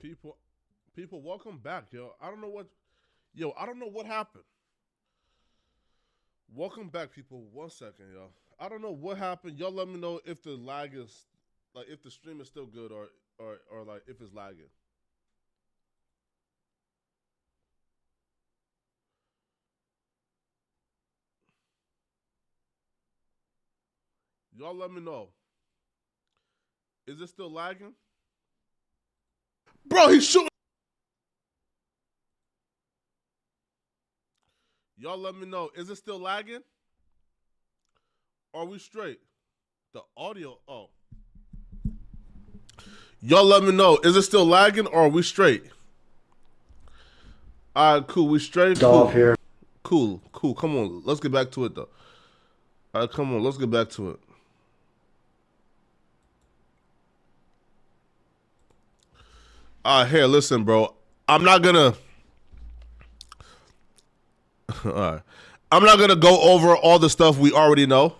People, people, welcome back, yo. I don't know what happened. Welcome back, people. 1 second, yo. I don't know what happened. Y'all let me know if the lag is, like, if the stream is still good or like, if it's lagging. Y'all let me know. Is it still lagging? Bro, he's shooting. Y'all let me know. Is it still lagging? Are we straight? The audio. Oh. Y'all let me know. Is it still lagging or are we straight? All right, cool. We straight. Dolph here. Cool. Come on. Let's get back to it, though. All right, come on. Let's get back to it. All right, here, listen, bro. I'm not gonna. All right. I'm not gonna go over all the stuff we already know.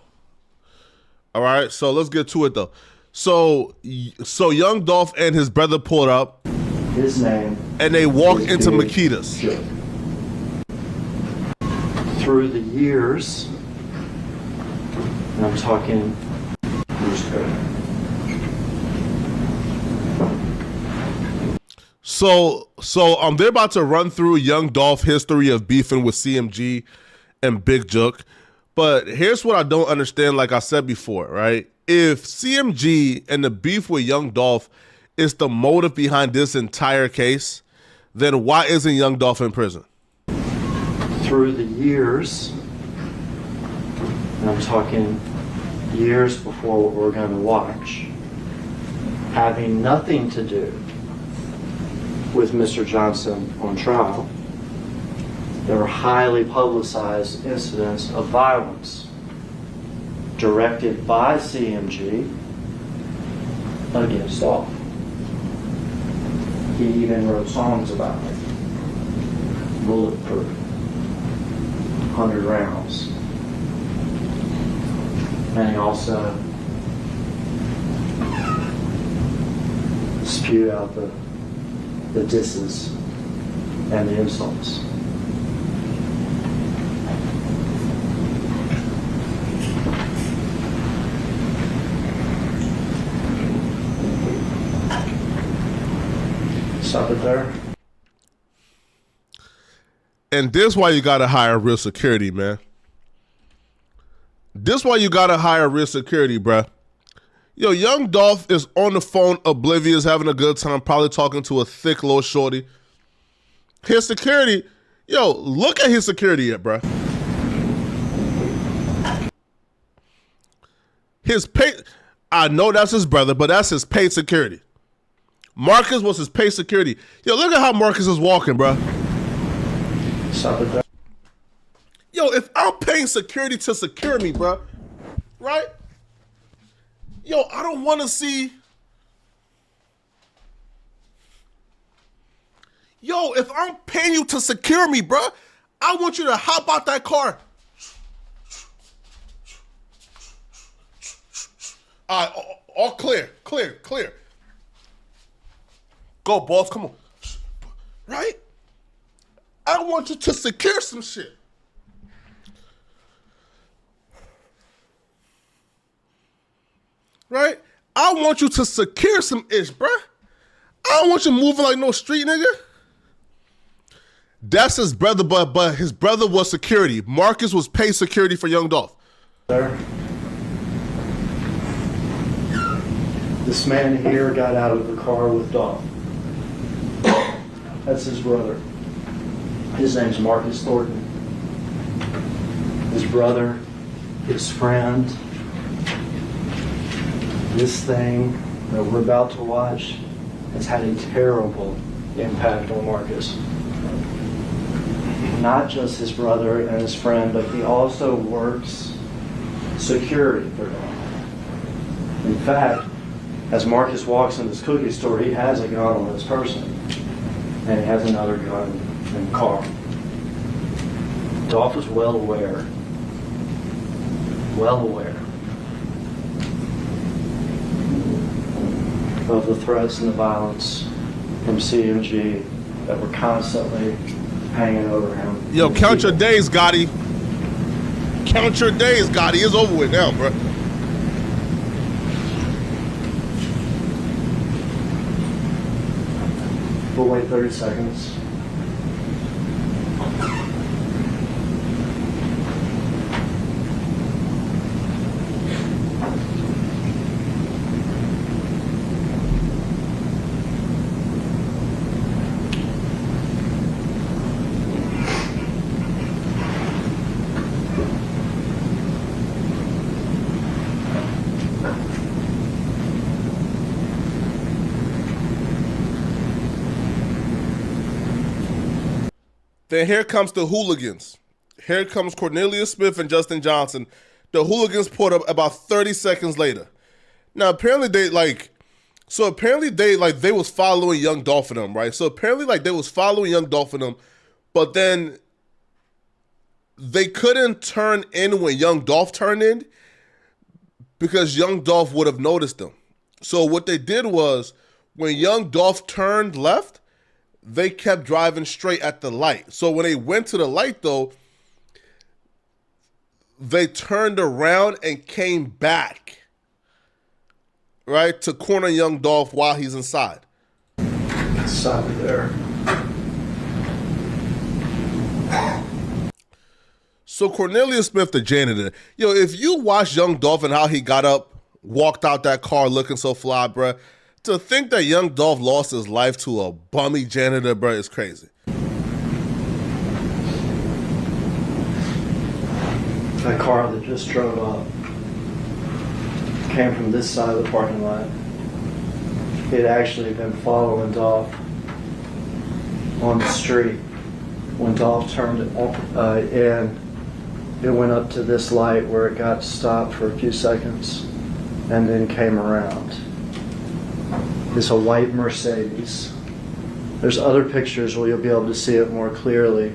All right, so let's get to it though. So young Dolph and his brother pulled up. His name. And they walk into Makita's. Through the years, and I'm talking years ago. So they're about to run through young Dolph history of beefing with CMG and Big Jook. But here's what I don't understand, like I said before, right? If CMG and the beef with young Dolph is the motive behind this entire case, then why isn't young Dolph in prison? Through the years, and I'm talking years before what we're going to watch, having nothing to do with Mr. Johnson on trial, there were highly publicized incidents of violence directed by CMG against Dolph. He even wrote songs about it. Bulletproof, 100 rounds. And he also spewed out the disses and the insults. Stop it there. And this why you gotta hire real security, man. This why you gotta hire real security, bruh. Yo, young Dolph is on the phone, oblivious, having a good time, probably talking to a thick little shorty. His security, yo, look at his security yet, bruh. His pay, I know that's his brother, but that's his paid security. Marcus was his paid security. Yo, look at how Marcus is walking, bruh. Stop it there. Yo, if I'm paying security to secure me, bruh, right? Yo, I don't want to see. Yo, if I'm paying you to secure me, bruh, I want you to hop out that car. All right, all clear. Go, boss, come on. Right? I want you to secure some shit. Right? I want you to secure some ish, bruh. I don't want you moving like no street nigga. That's his brother, but his brother was security. Marcus was paid security for young Dolph. Sir, this man here got out of the car with Dolph. That's his brother. His name's Marcus Thornton. His brother, his friend. This thing that we're about to watch has had a terrible impact on Marcus. Not just his brother and his friend, but he also works security for them. In fact, as Marcus walks in this cookie store, he has a gun on his person, and he has another gun in the car. Dolph was well aware of the threats and the violence from CMG that were constantly hanging over him. Yo, count your days, Gotti. Count your days, Gotti. It's over with now, bro. We'll wait 30 seconds. Then here comes the hooligans. Here comes Cornelius Smith and Justin Johnson. The hooligans pulled up about 30 seconds later. Now apparently they was following Young Dolph and them, right? So apparently they was following Young Dolph and them, but then they couldn't turn in when Young Dolph turned in because Young Dolph would have noticed them. So what they did was when Young Dolph turned left, they kept driving straight at the light. So when they went to the light, though, they turned around and came back, right, to corner Young Dolph while he's inside. Stop it there. So Cornelius Smith, the janitor, yo, if you watch Young Dolph and how he got up, walked out that car looking so fly, bruh, to think that Young Dolph lost his life to a bummy janitor, bro, is crazy. That car that just drove up came from this side of the parking lot. It actually had been following Dolph on the street. When Dolph turned in, it went up to this light where it got stopped for a few seconds and then came around. It's a white Mercedes. There's other pictures where you'll be able to see it more clearly.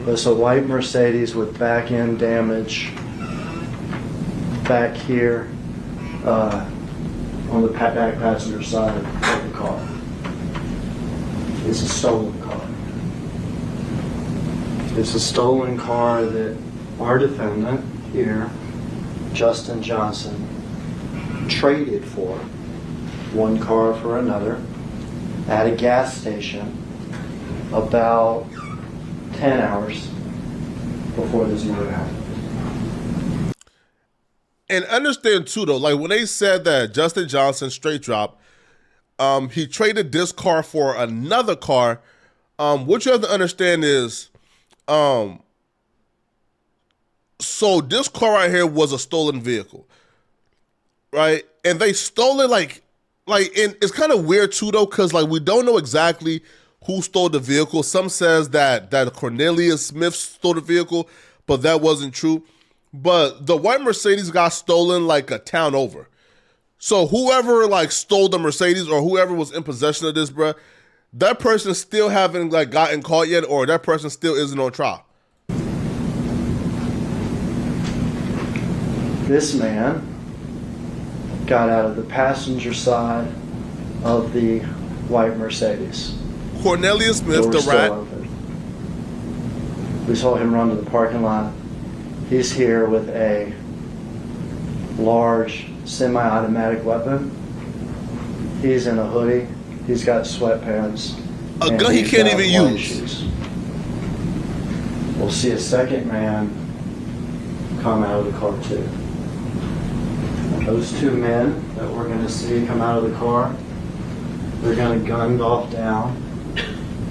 But it's a white Mercedes with back end damage back here on the back passenger side of the car. It's a stolen car. It's a stolen car that our defendant here, Justin Johnson, traded for one car for another at a gas station about 10 hours before this event happened. And understand too though, like when they said that Justin Johnson straight drop, he traded this car for another car. What you have to understand is, so this car right here was a stolen vehicle, right? And they stole it and it's kind of weird too though, because we don't know exactly who stole the vehicle. Some says that Cornelius Smith stole the vehicle, but that wasn't true. But the white Mercedes got stolen a town over. So whoever stole the Mercedes or whoever was in possession of this, bruh, that person still haven't gotten caught yet, or that person still isn't on trial. This man got out of the passenger side of the white Mercedes. Cornelius Smith, the rat. We saw him run to the parking lot. He's here with a large semi-automatic weapon. He's in a hoodie. He's got sweatpants. A gun he can't even use. Shoes. We'll see a second man come out of the car too. Those two men that we're going to see come out of the car, they're going to gun Dolph down.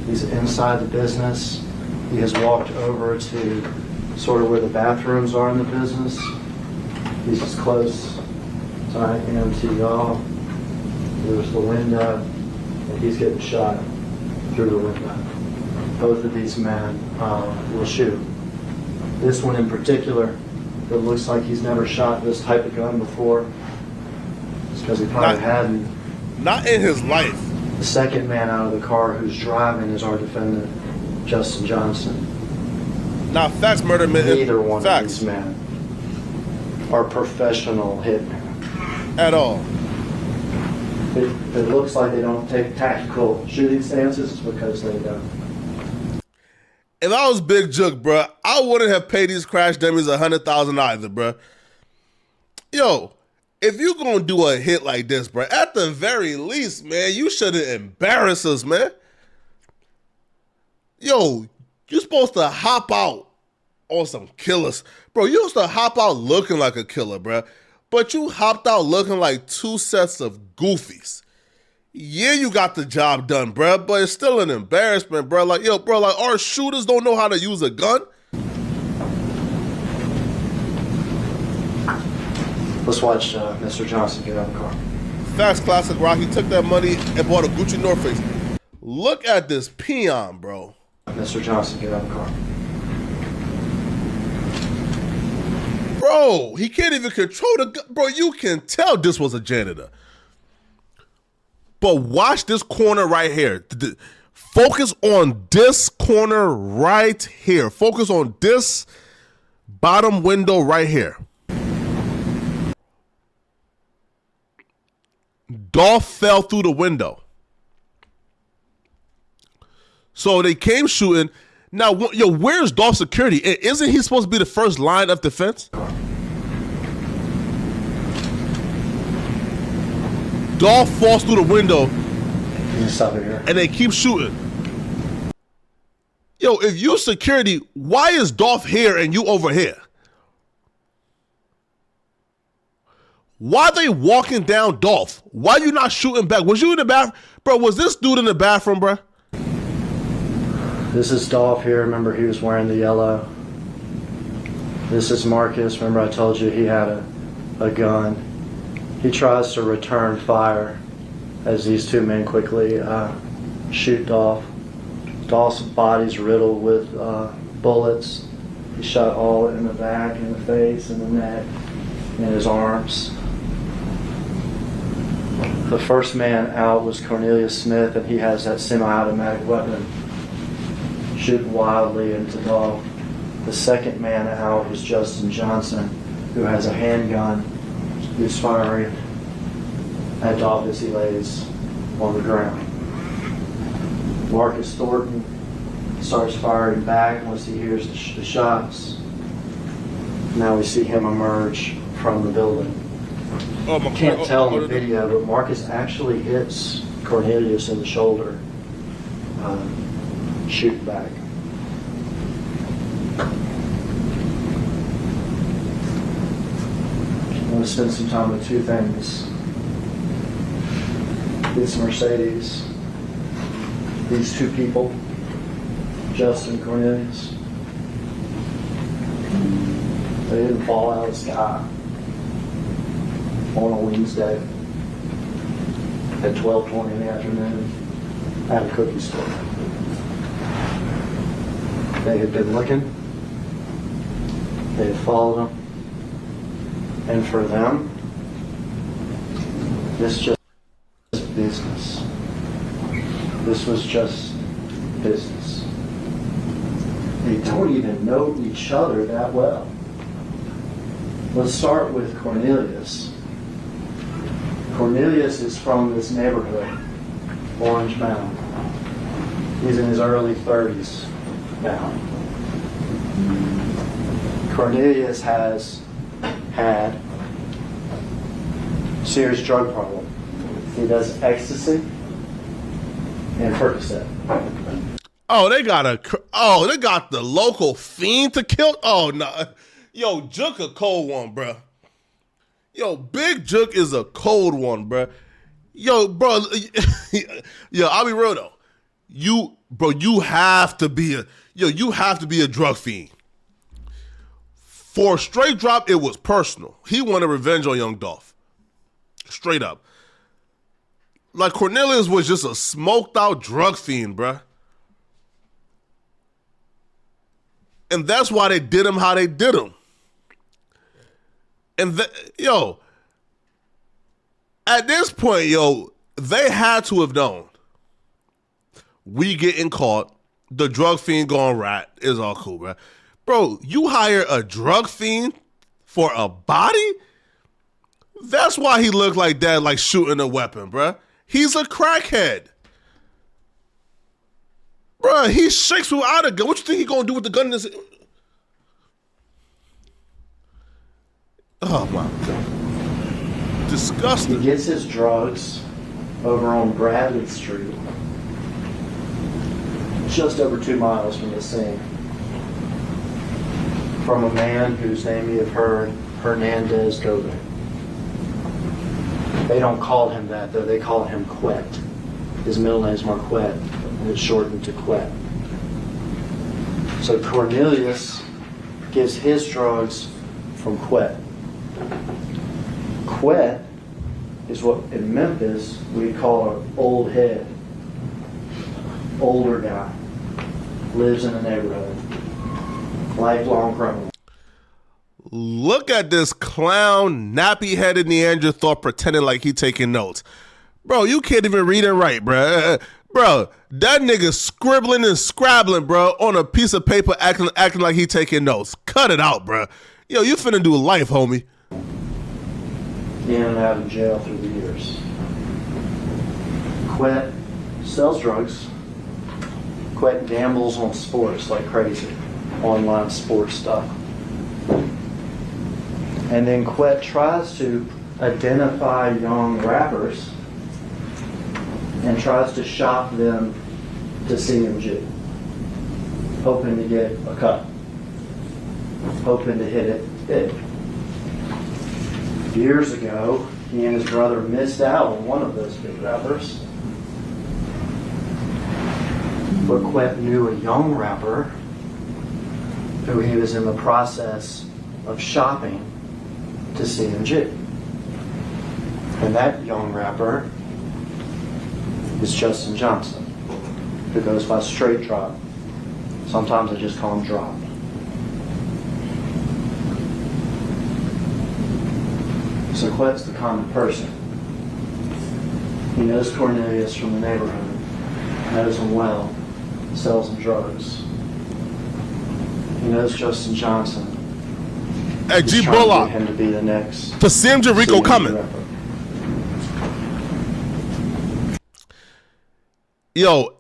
He's inside the business. He has walked over to sort of where the bathrooms are in the business. He's as close as I am to y'all. There's the window, and he's getting shot through the window. Both of these men will shoot. This one in particular, it looks like he's never shot this type of gun before. It's because he probably hadn't. Not in his life. The second man out of the car who's driving is our defendant, Justin Johnson. Now, facts, murder men. Neither one facts. of these men are professional hitmen. At all. if it looks like they don't take tactical shooting stances, it's because they don't. If I was Big Jook, bro, I wouldn't have paid these crash dummies $100,000 either, bro. Yo, if you gonna do a hit like this, bro, at the very least, man, you shouldn't embarrass us, man. Yo, you supposed to hop out on some killers. Bro, you used to hop out looking like a killer, bro. But you hopped out looking like two sets of goofies. Yeah, you got the job done, bro, but it's still an embarrassment, bro. Like, yo, bro, like, our shooters don't know how to use a gun. Let's watch Mr. Johnson get out of the car. Facts, classic rock. He took that money and bought a Gucci North Face. Look at this peon, bro. Mr. Johnson get out of the car. Bro, he can't even control the gun. Bro, you can tell this was a janitor. But watch this corner right here. Focus on this corner right here. Focus on this bottom window right here. Dolph fell through the window. So they came shooting. Now, yo, where's Dolph's security? Isn't he supposed to be the first line of defense? Dolph falls through the window. You stop it here. And they keep shooting. Yo, if you security, why is Dolph here and you over here? Why they walking down Dolph? Why you not shooting back? Was you in the bathroom? Bro, was this dude in the bathroom, bro? This is Dolph here. Remember, he was wearing the yellow. This is Marcus. Remember, I told you he had a gun. He tries to return fire as these two men quickly shoot Dolph. Dolph's body's riddled with bullets. He shot all in the back, in the face, in the neck, in his arms. The first man out was Cornelius Smith, and he has that semi-automatic weapon shooting wildly into Dolph. The second man out was Justin Johnson, who has a handgun, who's firing at Dolph as he lays on the ground. Marcus Thornton starts firing back once he hears the shots. Now we see him emerge from the building. Can't tell in the video, but Marcus actually hits Cornelius in the shoulder, shooting back. I'm going to spend some time with two things. This Mercedes, these two people, Justin and Cornelius, they didn't fall out of the sky on a Wednesday at 12:20 in the afternoon at a cookie store. They had been looking, they had followed them, and for them, this just business. This was just business. They don't even know each other that well. Let's start with Cornelius. Cornelius is from this neighborhood, Orange Mound. He's in his early 30s now. Cornelius has had serious drug problem. He does ecstasy and Percocet. They got the local fiend to kill. Oh no, yo, Jook a cold one, bro. Yo, Big Jook is a cold one, bro. Yo, bro, yo, I'll be real though. You have to be a drug fiend. For Straight Drop, it was personal. He wanted revenge on Young Dolph. Straight up. Like, Cornelius was just a smoked out drug fiend, bruh. And that's why they did him how they did him. And, at this point, they had to have known. We getting caught. The drug fiend going rat is all cool, bruh. Bro, you hire a drug fiend for a body? That's why he looked like that, like shooting a weapon, bruh. He's a crackhead. Bruh, he shakes without a gun. What you think he gonna do with the gun in his... Oh my God. Disgusting. He gets his drugs over on Bradley Street, just over 2 miles from the scene, from a man whose name you have heard, Hernandez Gobe. They don't call him that, though. They call him Quet. His middle name is Marquette, and it's shortened to Quet. So Cornelius gives his drugs from Quet. Quet is what in Memphis we call an old head, older guy, lives in the neighborhood, lifelong criminal. Look at this clown, nappy-headed Neanderthal pretending like he taking notes. Bro, you can't even read and write, bro. Bro, that nigga scribbling and scrabbling, bro, on a piece of paper acting like he taking notes. Cut it out, bro. Yo, you finna do life, homie. In and out of jail through the years. Quet sells drugs. Quet gambles on sports like crazy, online sports stuff. And then Quet tries to identify young rappers and tries to shop them to CMG, hoping to get a cut, hoping to hit it big. Years ago, he and his brother missed out on one of those big rappers. But Quet knew a young rapper who he was in the process of shopping to CMG. And that young rapper is Justin Johnson, who goes by Straight Drop. Sometimes I just call him Drop. So Quet's the common person. He knows Cornelius from the neighborhood, knows him well, sells him drugs. He knows Justin Johnson. Hey, He's G trying to Bullock, get him to be the next the CMG Rico CMG coming. rapper. Yo,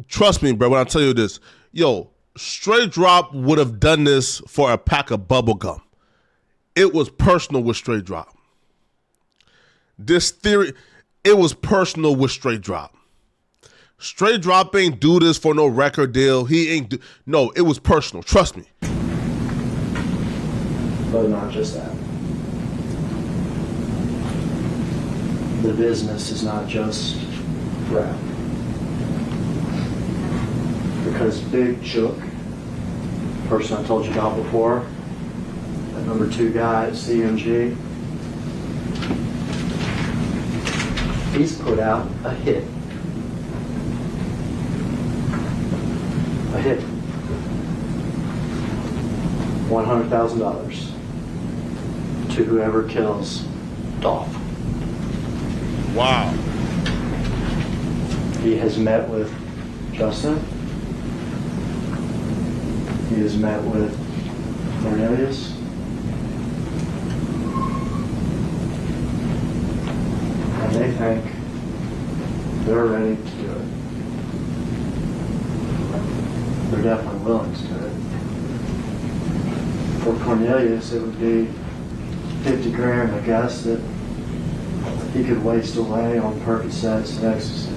trust me, bro, when I tell you this. Yo, Straight Drop would have done this for a pack of bubble gum. It was personal with Straight Drop. This theory, it was personal with Straight Drop. Straight Drop ain't do this for no record deal. He ain't do, no, it was personal. Trust me. But not just that. The business is not just rap. Because Big Chook, person I told you about before, that number 2 guy at CMG, he's put out a hit. A hit. $100,000 to whoever kills Dolph. Wow. He has met with Justin. He has met with Cornelius. And they think they're ready to do it. They're definitely willing to do it. For Cornelius, it would be 50 grand, I guess, that he could waste away on Percocets and ecstasy.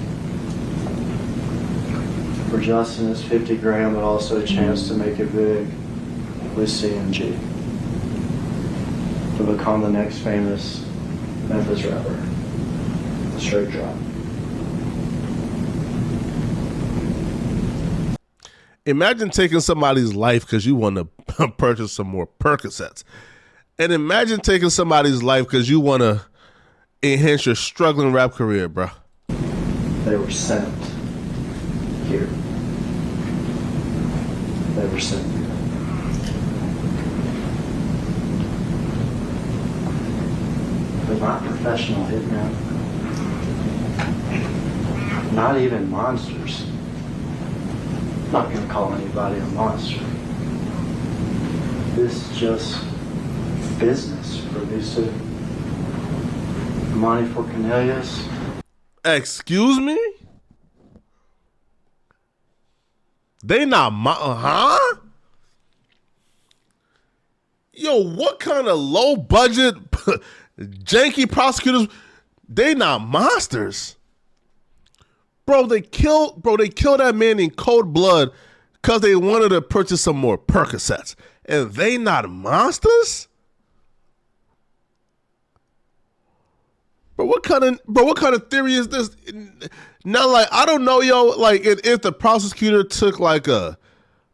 For Justin, it's 50 grand, but also a chance to make it big with CMG. To become the next famous Memphis rapper. Straight Drop. Imagine taking somebody's life because you want to purchase some more Percocets. And imagine taking somebody's life because you want to enhance your struggling rap career, bro. They were sent here. They were sent here. They're not professional hitmen. Not even monsters. I'm not going to call anybody a monster. This is just business for these two. Money for Cornelius. Excuse me? They not huh? Yo, what kind of low budget janky prosecutors? They not monsters. Bro, they killed that man in cold blood because they wanted to purchase some more Percocets. And they not monsters? Bro, what kind of theory is this? Now, like, I don't know, yo, like, if the prosecutor took, like, a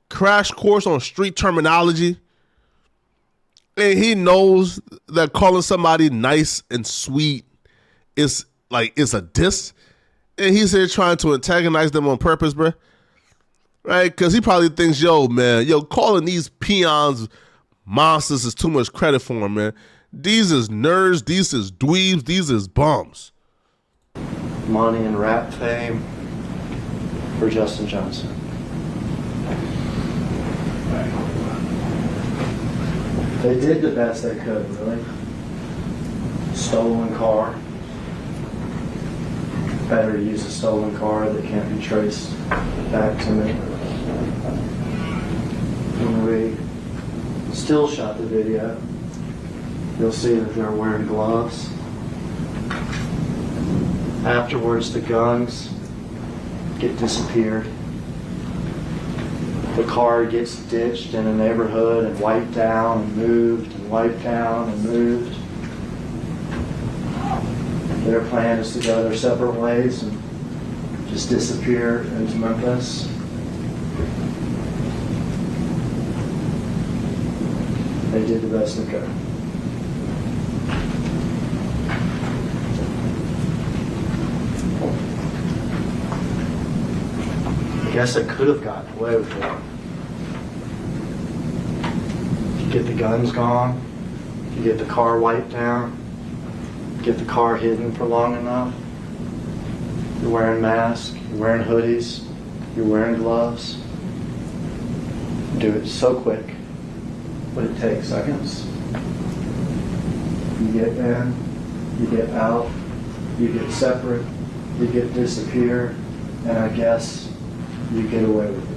crash course on street terminology, and he knows that calling somebody nice and sweet is a diss, and he's here trying to antagonize them on purpose, bro. Right? Because he probably thinks, calling these peons monsters is too much credit for him, man. These is nerds, these is dweebs, these is bums. Money and rap fame for Justin Johnson. They did the best they could, really. Stolen car. Better to use a stolen car that can't be traced back to me. When we still shot the video, you'll see that they're wearing gloves. Afterwards, the guns get disappeared. The car gets ditched in a neighborhood and wiped down and moved and wiped down and moved. Their plan is to go their separate ways and just disappear into Memphis. They did the best they could. I guess I could have gotten away with it. You get the guns gone, you get the car wiped down, get the car hidden for long enough. You're wearing masks, you're wearing hoodies, you're wearing gloves. Do it so quick, but it takes seconds. You get in, you get out, you get separate, you get disappear, and I guess you get away with it.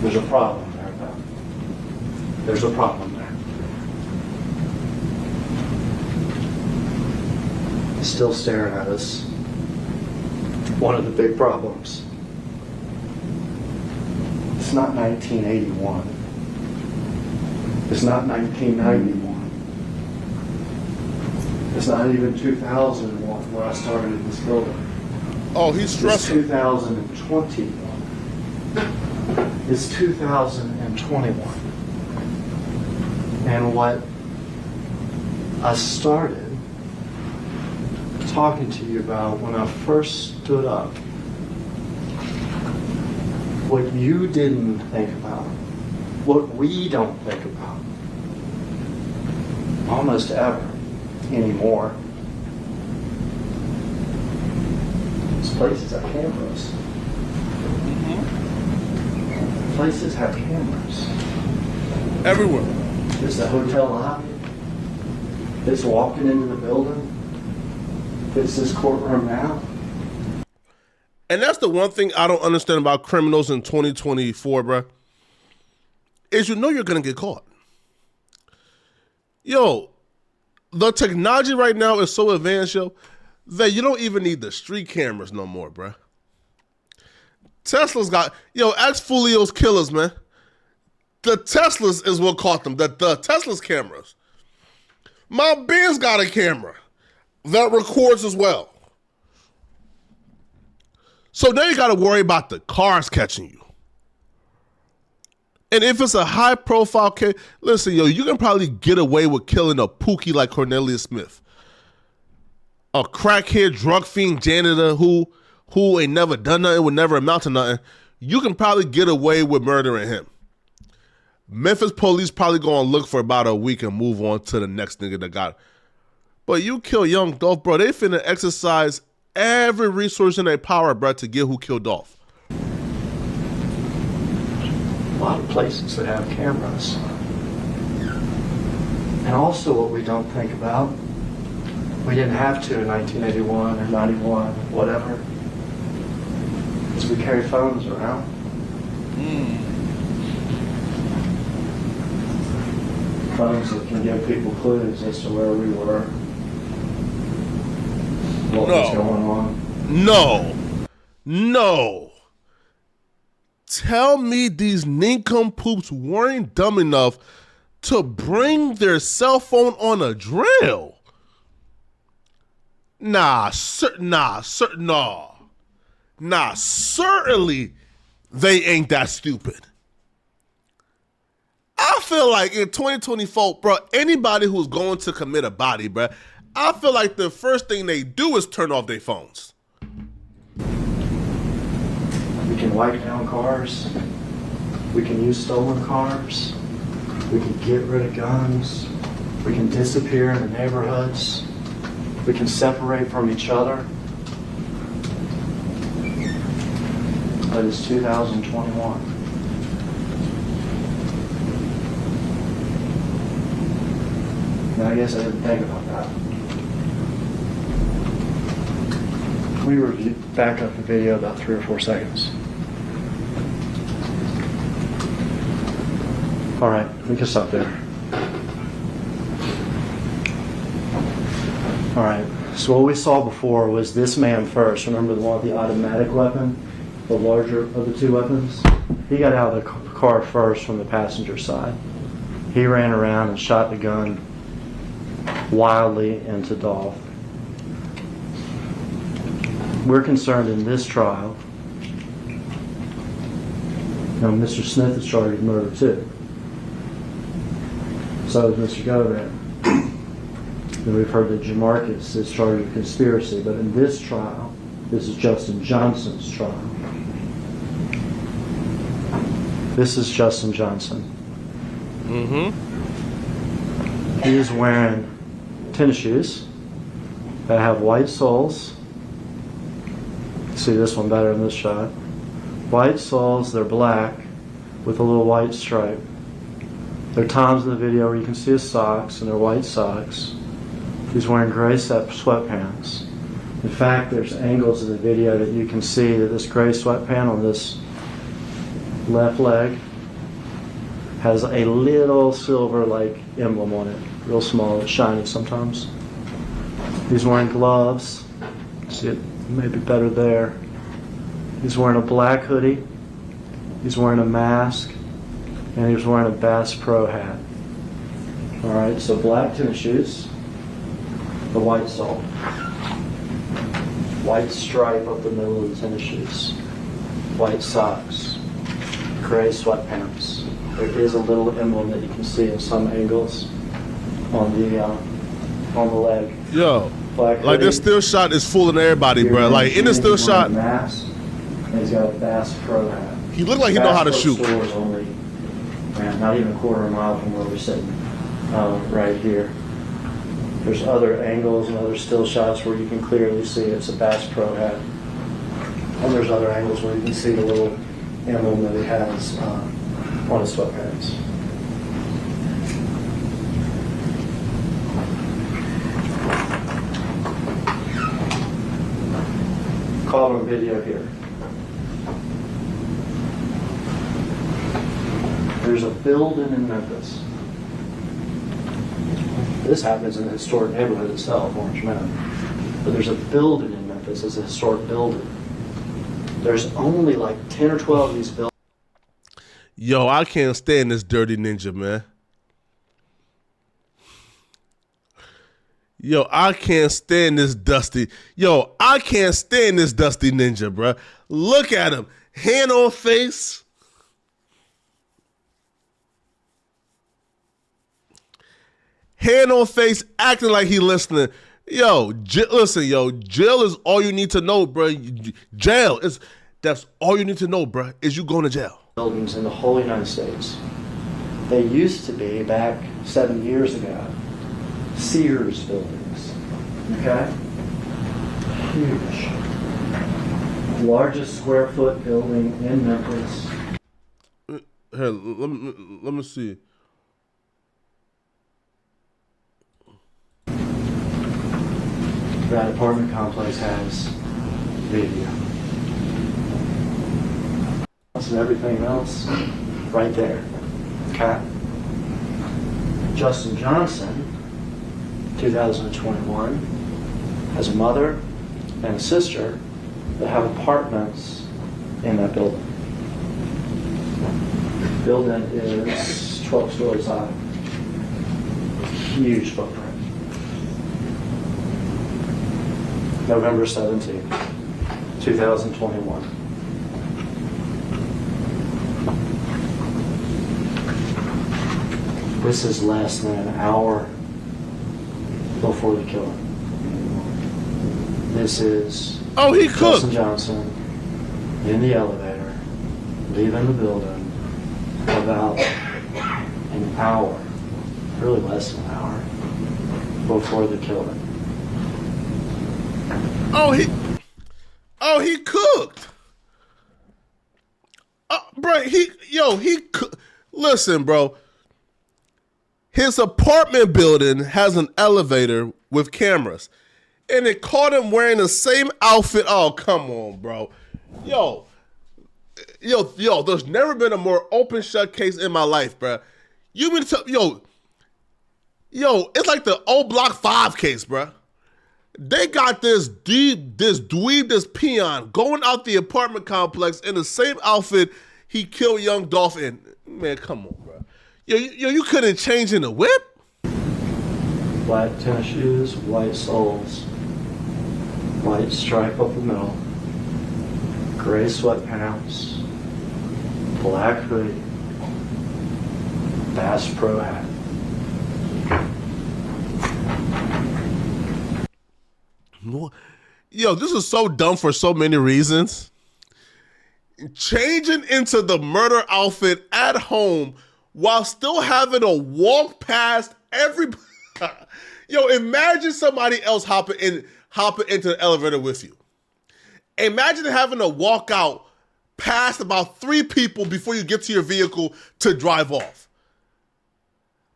There's a problem there, though. There's a problem there. Still staring at us. One of the big problems. It's not 1981. It's not 1991. It's not even 2001 when I started in this building. Oh, he's stressing. It's 2021. It's 2021. And what I started talking to you about when I first stood up, what you didn't think about, what we don't think about, almost ever anymore. These places have cameras. Places have cameras. Everywhere. It's the hotel lobby. It's walking into the building. It's this courtroom now. And that's the one thing I don't understand about criminals in 2024, bro. Is you're going to get caught. Yo, the technology right now is so advanced, yo, that you don't even need the street cameras no more, bro. Tesla's got, ask Fulio's killers, man. The Teslas is what caught them, the Tesla's cameras. My Benz got a camera that records as well. So now you got to worry about the cars catching you. And if it's a high profile case, listen, you can probably get away with killing a pookie like Cornelius Smith. A crackhead, drug fiend janitor who ain't never done nothing, would never amount to nothing. You can probably get away with murdering him. Memphis police probably going to look for about a week and move on to the next nigga that got it. But you kill young Dolph, bro, they finna exercise every resource in their power, bro, to get who killed Dolph. A lot of places that have cameras. And also what we don't think about, we didn't have to in 1981 or 91, whatever, is we carry phones around. Phones that can give people clues as to where we were, what was going on. No. Tell me these nincompoops weren't dumb enough to bring their cell phone on a drill. Nah, certainly they ain't that stupid. I feel like in 2024, bro, anybody who's going to commit a body, bro, I feel like the first thing they do is turn off their phones. We can wipe down cars. We can use stolen cars. We can get rid of guns. We can disappear in the neighborhoods. We can separate from each other. But it's 2021. Now, I guess I didn't think about that. We back up the video about 3 or 4 seconds. All right, we can stop there. All right, so what we saw before was this man first. Remember the one with the automatic weapon, the larger of the 2 weapons? He got out of the car first from the passenger side. He ran around and shot the gun wildly into Dolph. We're concerned in this trial, Mr. Smith is charged with murder too. So is Mr. Govan. And we've heard that Jamarcus is charged with conspiracy, but in this trial, this is Justin Johnson's trial. This is Justin Johnson. He is wearing tennis shoes that have white soles. See this one better in this shot. White soles, they're black with a little white stripe. There are times in the video where you can see his socks, and they're white socks. He's wearing gray sweatpants. In fact, there's angles in the video that you can see that this gray sweatpant on this left leg has a little silver-like emblem on it. Real small, it's shiny sometimes. He's wearing gloves. See it maybe better there. He's wearing a black hoodie. He's wearing a mask. And he's wearing a Bass Pro hat. All right, so black tennis shoes. The white sole. White stripe up the middle of the tennis shoes. White socks. Gray sweatpants. There is a little emblem that you can see in some angles on the leg. Yo, Black like this still shot is fooling everybody, bro. Like in this still shot, mask, and he's got a Bass Pro hat. he looked like he know how to shoot. Store is only not even a quarter of a mile from where we're sitting, right here. There's other angles and other still shots where you can clearly see it's a Bass Pro hat. And there's other angles where you can see the little emblem that he has on his sweatpants. Call him video here. There's a building in Memphis. This happens in the historic neighborhood itself, Orange Meadow. But there's a building in Memphis. It's a historic building. There's only like 10 or 12 of these buildings. Yo, I can't stand this dirty ninja, man. Yo, I can't stand this dusty. Yo, I can't stand this dusty ninja, bro. Look at him. Hand on face. Hand on face, acting like he listening. Yo, listen, yo, jail is all you need to know, bro. Jail is, that's all you need to know, bro, is you going to jail. Buildings in the whole United States. They used to be, back 7 years ago, Sears buildings. Okay? Huge. Largest square foot building in Memphis. Here, let me see. That apartment complex has video. And everything else right there. Okay? Justin Johnson, 2021, has a mother and a sister that have apartments in that building. The building is 12 stories high. Huge footprint. November 17th, 2021. This is less than an hour before the killing. This is he Justin cooked. Johnson in the elevator, leaving the building about an hour, really less than an hour, before the killing. He cooked. Bro, he cooked. Listen, bro. His apartment building has an elevator with cameras, and it caught him wearing the same outfit. Oh, come on, bro. Yo, there's never been a more open shut case in my life, bro. You mean to yo, it's like the old Block 5 case, bro. They got this dweeb, this peon going out the apartment complex in the same outfit he killed young Dolph in. Man, come on, bro. Yo, you couldn't change in the whip? Black tennis shoes, white soles, white stripe up the middle, gray sweatpants, black hoodie, Bass Pro hat. Yo, this is so dumb for so many reasons. Changing into the murder outfit at home while still having to walk past everybody. Yo, imagine somebody else hopping into the elevator with you. Imagine having to walk out past about 3 people before you get to your vehicle to drive off.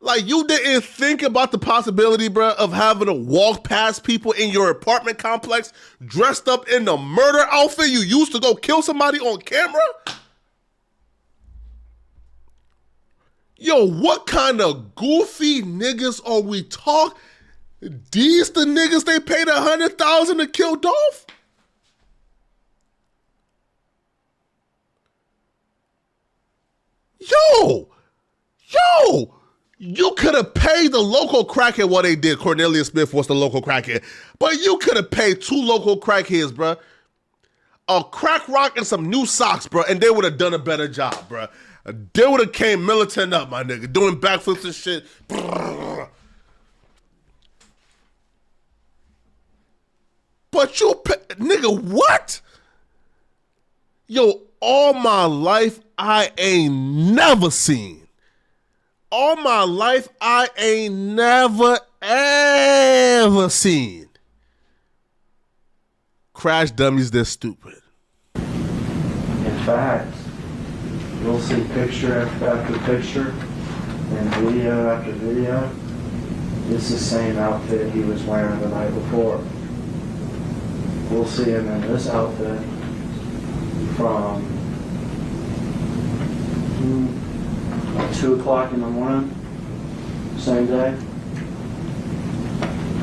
Like, you didn't think about the possibility, bro, of having to walk past people in your apartment complex dressed up in the murder outfit you used to go kill somebody on camera? Yo, what kind of goofy niggas are we talking? These the niggas they paid $100,000 to kill Dolph? Yo, you could have paid the local crackhead what they did. Cornelius Smith was the local crackhead. But you could have paid 2 local crackheads, bro. A crack rock and some new socks, bro, and they would have done a better job, bro. They would have came militant up, my nigga, doing backflips and shit. But you, nigga, what? Yo, all my life, I ain't never seen. All my life, I ain't never, ever seen crash dummies this stupid. In fact, you'll see picture after picture and video after video. It's the same outfit he was wearing the night before. We'll see him in this outfit from 2 o'clock in the morning, same day,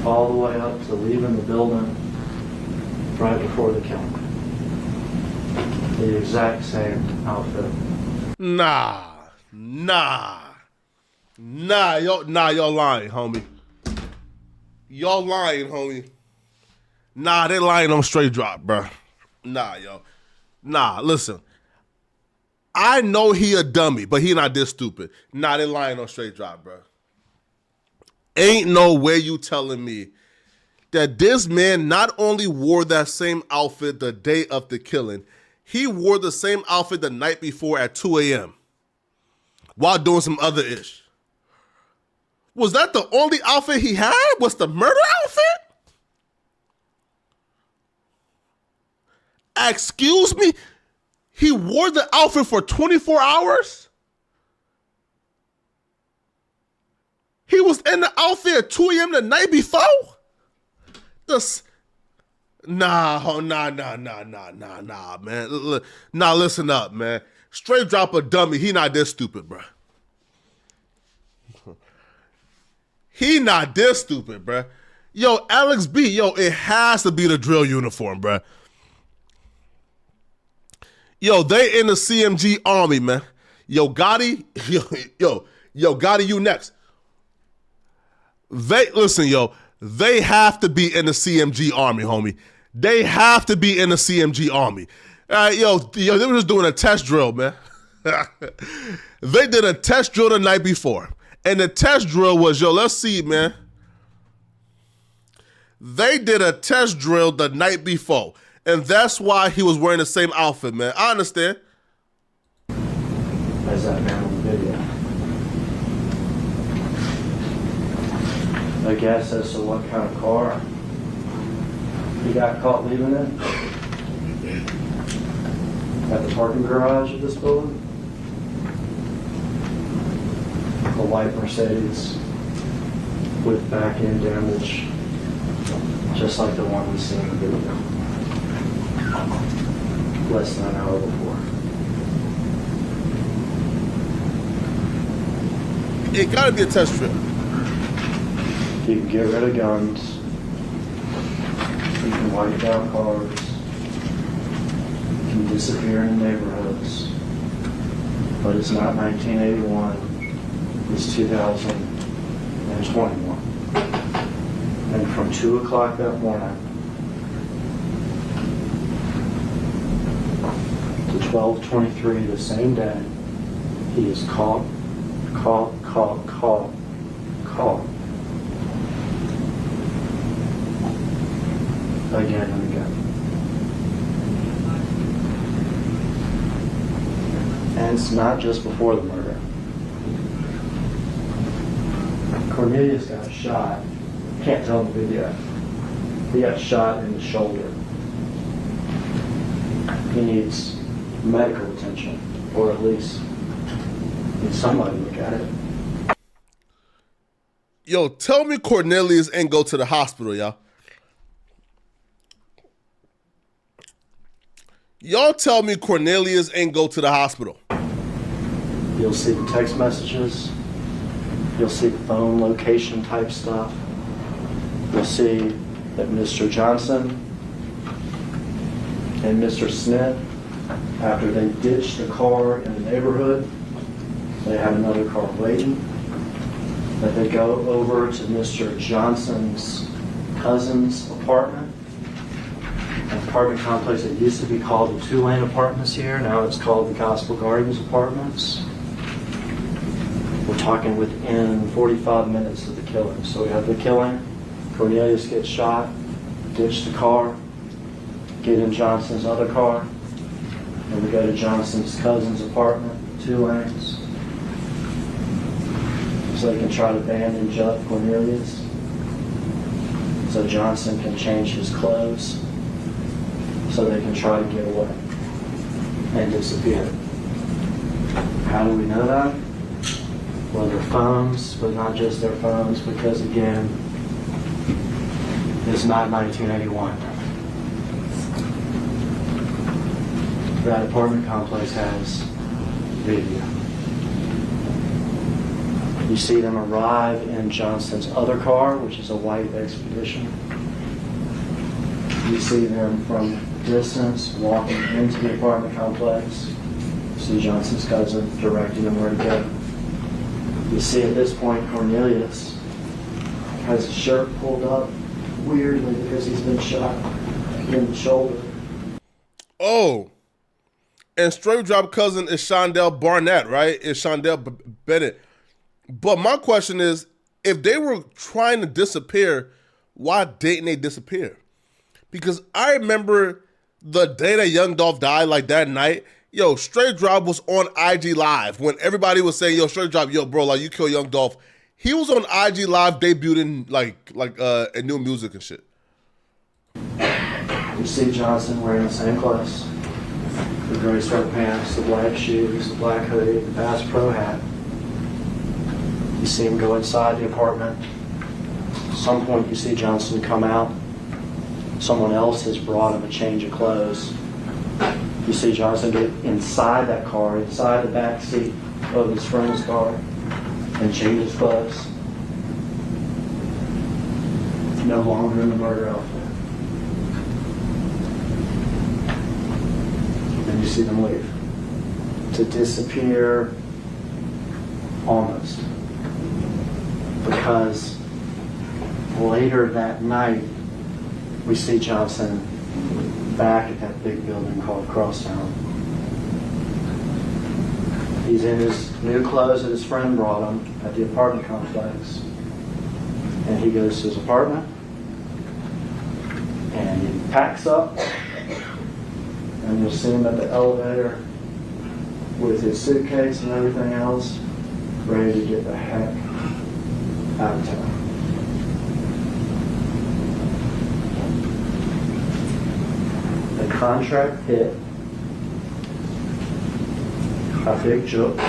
all the way up to leaving the building right before the killing. The exact same outfit. Nah, y'all lying, homie. Y'all lying, homie. Nah, they lying on straight drop, bro. Nah, yo. Nah, listen. I know he a dummy, but he not this stupid. Nah, they lying on straight drop, bro. Ain't no way you telling me that this man not only wore that same outfit the day of the killing, he wore the same outfit the night before at 2 a.m. while doing some other ish. Was that the only outfit he had? Was the murder outfit? Excuse me? He wore the outfit for 24 hours? He was in the outfit at 2 a.m. the night before? Nah, oh, nah, man. Nah, listen up, man. Straight drop a dummy. He not this stupid, bro. He not this stupid, bro. Yo, Alex B, yo, it has to be the drill uniform, bro. Yo, they in the CMG army, man. Yo, Gotti, yo, Gotti, you next. Listen, yo, they have to be in the CMG army, homie. They have to be in the CMG army. Yo, they were just doing a test drill, man. They did a test drill the night before. And the test drill was, yo, let's see, man. They did a test drill the night before. And that's why he was wearing the same outfit, man. I understand. As that man on the video. I guess as to what kind of car he got caught leaving it at the parking garage of this building. A white Mercedes with back end damage, just like the one we seen in the video less than an hour before. It gotta be a test trip. You can get rid of guns. You can wipe down cars. You can disappear in neighborhoods. But it's not 1981. It's 2021. And from 2 o'clock that morning to 12:23 the same day, he is caught. Again and again. And it's not just before the murder. Cornelius got shot. Can't tell in the video. He got shot in the shoulder. He needs medical attention, or at least needs somebody to look at it. Yo, tell me Cornelius ain't go to the hospital, y'all. Y'all tell me Cornelius ain't go to the hospital. You'll see the text messages. You'll see the phone location type stuff. You'll see that Mr. Johnson and Mr. Smith, after they ditched the car in the neighborhood, they have another car waiting. That they go over to Mr. Johnson's cousin's apartment. An apartment complex that used to be called the Two-Lane Apartments here. Now it's called the Gospel Gardens Apartments. We're talking within 45 minutes of the killing. So we have the killing. Cornelius gets shot, ditch the car, get in Johnson's other car, and we go to Johnson's cousin's apartment, 2 lanes. So they can try to bandage up Cornelius. So Johnson can change his clothes. So they can try to get away and disappear. How do we know that? Well, their phones, but not just their phones, because again, it's not 1981. That apartment complex has video. You see them arrive in Johnson's other car, which is a white Expedition. You see them from distance walking into the apartment complex. You see Johnson's cousin directing them where to go. You see at this point Cornelius has his shirt pulled up weirdly because he's been shot in the shoulder. Oh, and straight drop cousin is Shondell Barnett, right? It's Shondell Bennett. But my question is, if they were trying to disappear, why didn't they disappear? Because I remember the day that Young Dolph died, like that night, yo, Straight Drop was on IG Live when everybody was saying, yo, Straight Drop, yo, bro, like you kill Young Dolph. He was on IG Live debuting like new music and shit. You see Johnson wearing the same clothes. The gray sweatpants, the black shoes, the black hoodie, the Bass Pro hat. You see him go inside the apartment. At some point you see Johnson come out. Someone else has brought him a change of clothes. You see Johnson get inside that car, inside the back seat of his friend's car, and change his clothes. No longer in the murder outfit. And you see them leave. To disappear almost. Because later that night, we see Johnson back at that big building called Crosstown. He's in his new clothes that his friend brought him at the apartment complex. And he goes to his apartment, and he packs up, and you'll see him at the elevator with his suitcase and everything else, ready to get the heck out of town. The contract hit a big joke.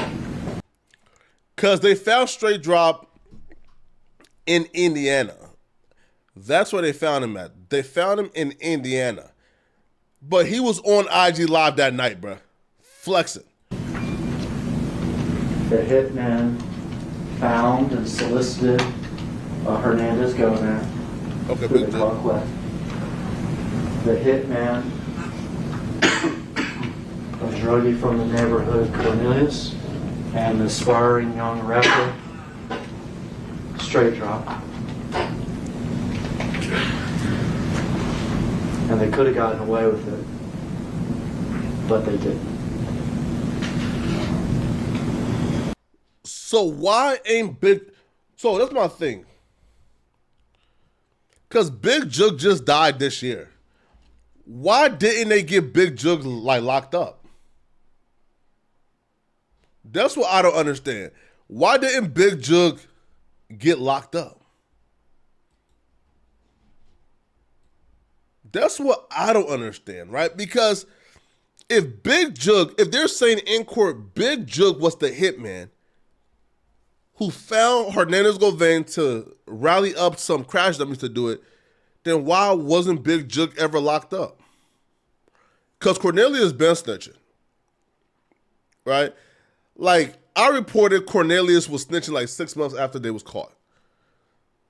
Because they found Straight Drop in Indiana. That's where they found him at. They found him in Indiana. But he was on IG Live that night, bruh. Flexing. The hitman found and solicited Hernandez Governor. Okay, who big they caught left. The hitman, a druggie from the neighborhood, Cornelius, and the aspiring young rapper, Straight Drop. And they could have gotten away with it, but they didn't. So why ain't Big... So that's my thing. Because Big Jug just died this year. Why didn't they get Big Jug like locked up? That's what I don't understand. Why didn't Big Jug get locked up? That's what I don't understand, right? Because if they're saying in court, Big Jug was the hitman who found Hernandez Govain to rally up some crash dummies to do it, then why wasn't Big Jug ever locked up? Because Cornelius been snitching, right? Like, I reported Cornelius was snitching like 6 months after they was caught.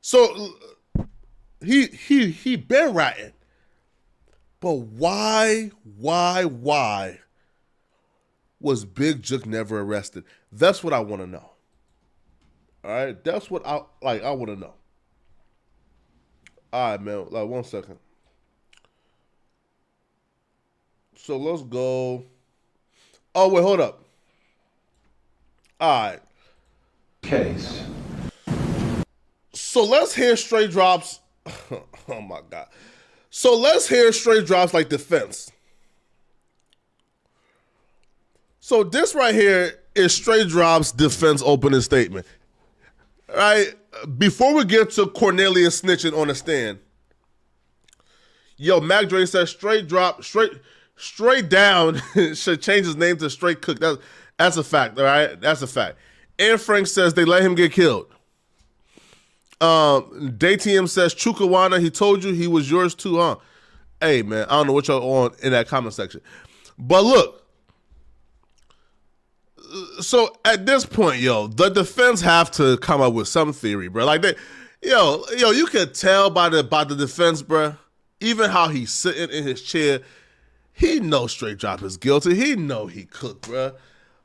So he been ratting. But why was Big Jug never arrested? That's what I want to know. All right, that's what I want to know. All right, man. Like 1 second. So let's go. Oh wait, hold up. All right. Case. So let's hear Straight Drops. Oh my God. So let's hear Straight Drops like defense. So this right here is Straight Drops defense opening statement. All right, before we get to Cornelius snitching on the stand, yo, Mac Dre says Straight Down should change his name to Straight Cook. That's a fact, all right? That's a fact. And Frank says they let him get killed. DayTM says Chukawana, he told you he was yours too, huh? Hey, man, I don't know what y'all on in that comment section. But look, so at this point, yo, the defense have to come up with some theory, bro. Like you could tell by the defense, bro. Even how he's sitting in his chair, he knows Straight Drop is guilty. He know he cooked, bro.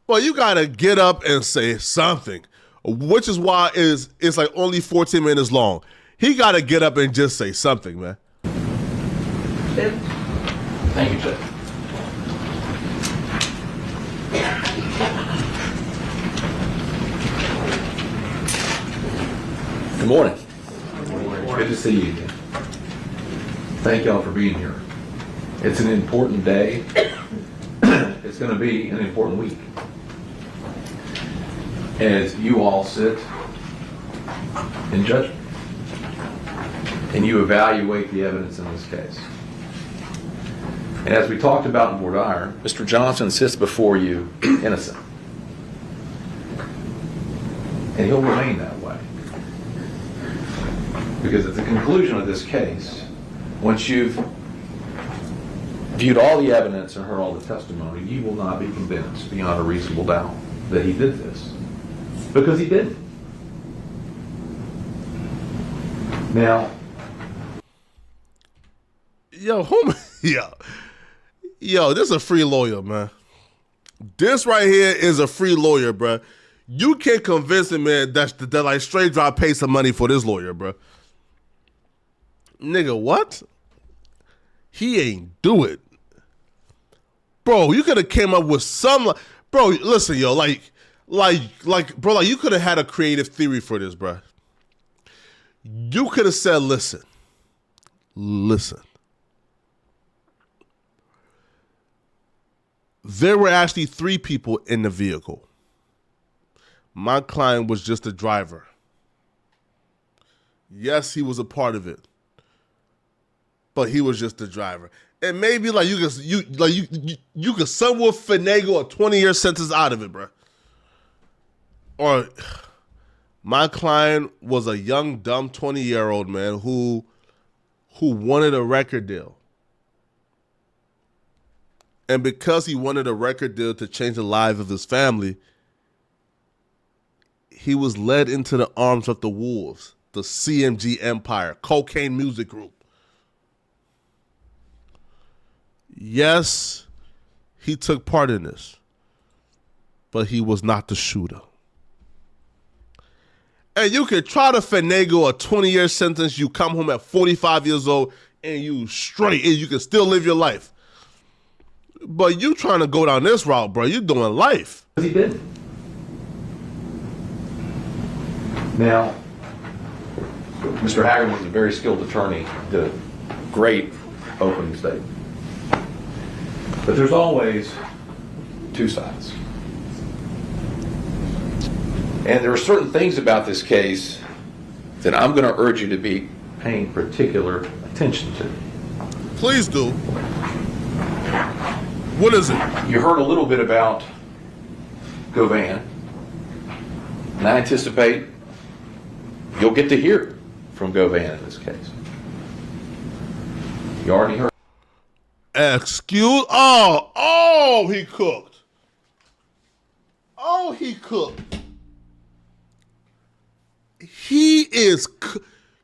But you gotta get up and say something, which is why it's like only 14 minutes long. He gotta get up and just say something, man. Thank you, Judge. Good morning. Good to see you again. Thank y'all for being here. It's an important day. It's going to be an important week. As you all sit in judgment and you evaluate the evidence in this case. And as we talked about in voir dire, Mr. Johnson sits before you innocent. And he'll remain that way. Because at the conclusion of this case, once you've viewed all the evidence and heard all the testimony, you will not be convinced beyond a reasonable doubt that he did this. Because he didn't. Now, Yo, homie, yo, this is a free lawyer, man. This right here is a free lawyer, bro. You can't convince him, man, that like straight drop pay some money for this lawyer, bro. Nigga, what? He ain't do it. Bro, you could have came up with some, bro, listen, yo, bro, you could have had a creative theory for this, bro. You could have said, listen. There were actually 3 people in the vehicle. My client was just a driver. Yes, he was a part of it, but he was just a driver. And maybe like you could somewhat finagle a 20-year sentence out of it, bro. Or my client was a young, dumb 20-year-old man who wanted a record deal. And because he wanted a record deal to change the lives of his family, he was led into the arms of the wolves, the CMG empire, cocaine music group. Yes, he took part in this, but he was not the shooter. And you could try to finagle a 20-year sentence, you come home at 45 years old, and you straight, and you can still live your life. But you trying to go down this route, bro. You doing life. he didn't. Now, Mr. Haggard was a very skilled attorney, did a great opening statement. But there's always 2 sides. And there are certain things about this case that I'm going to urge you to be paying particular attention to. Please do. What is it? You heard a little bit about Govan, and I anticipate you'll get to hear from Govan in this case. You already heard. Excuse? He cooked. Oh, he cooked. He is,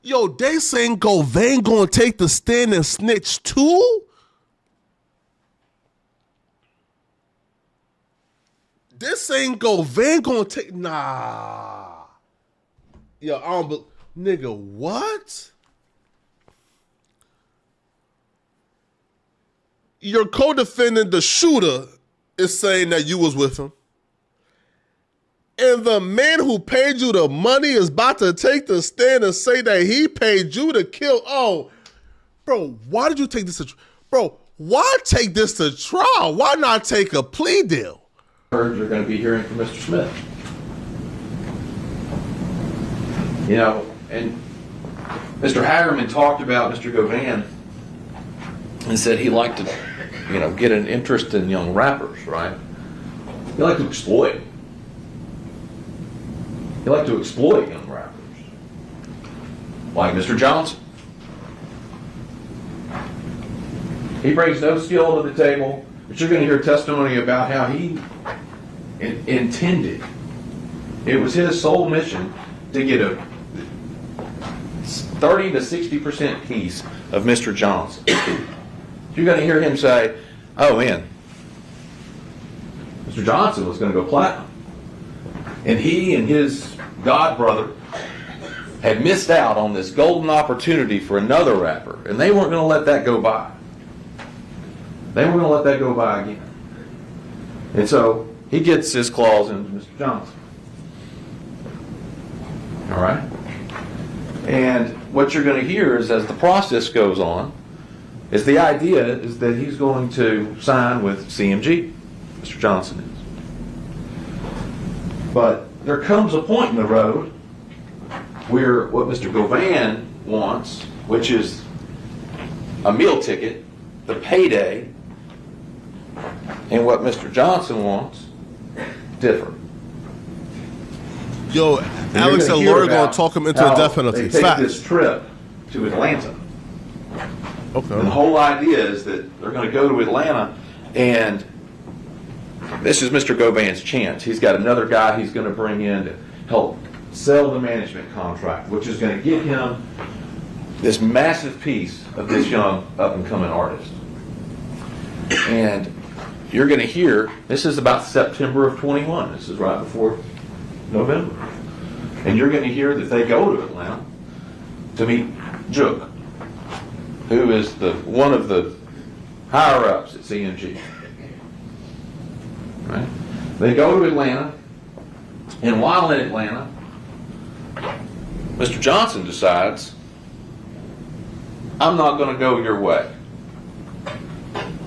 yo, they saying Govan gonna take the stand and snitch too? This ain't Govan gonna take, nah. Yo, I don't nigga, what? Your co-defendant, the shooter, is saying that you was with him. And the man who paid you the money is about to take the stand and say that he paid you to kill. Oh, bro, why did you take this to bro, why take this to trial? Why not take a plea deal? You're going to be hearing from Mr. Smith. You know, and Mr. Hagerman talked about Mr. Govan and said he liked to, you know, get an interest in young rappers, right? He liked to exploit. He liked to exploit young rappers. Like Mr. Johnson. He brings no skill to the table, but you're going to hear testimony about how he intended. It was his sole mission to get a 30 to 60% piece of Mr. Johnson. You're going to hear him say, oh man, Mr. Johnson was going to go platinum. And he and his god brother had missed out on this golden opportunity for another rapper, and they weren't going to let that go by. They weren't going to let that go by again. And so he gets his claws into Mr. Johnson. All right? And what you're going to hear is, as the process goes on, is the idea is that he's going to sign with CMG, Mr. Johnson is. But there comes a point in the road where what Mr. Govan wants, which is a meal ticket, the payday, and what Mr. Johnson wants, differ. Yo, Alex and Laura gonna talk him into a death penalty. They take Facts. this trip to Atlanta. Okay. And the whole idea is that they're going to go to Atlanta, and this is Mr. Govan's chance. He's got another guy he's going to bring in to help sell the management contract, which is going to give him this massive piece of this young up-and-coming artist. And you're going to hear, this is about September of 21. This is right before November. And you're going to hear that they go to Atlanta to meet Jook, who is one of the higher-ups at CMG. Right? They go to Atlanta, and while in Atlanta, Mr. Johnson decides, I'm not going to go your way.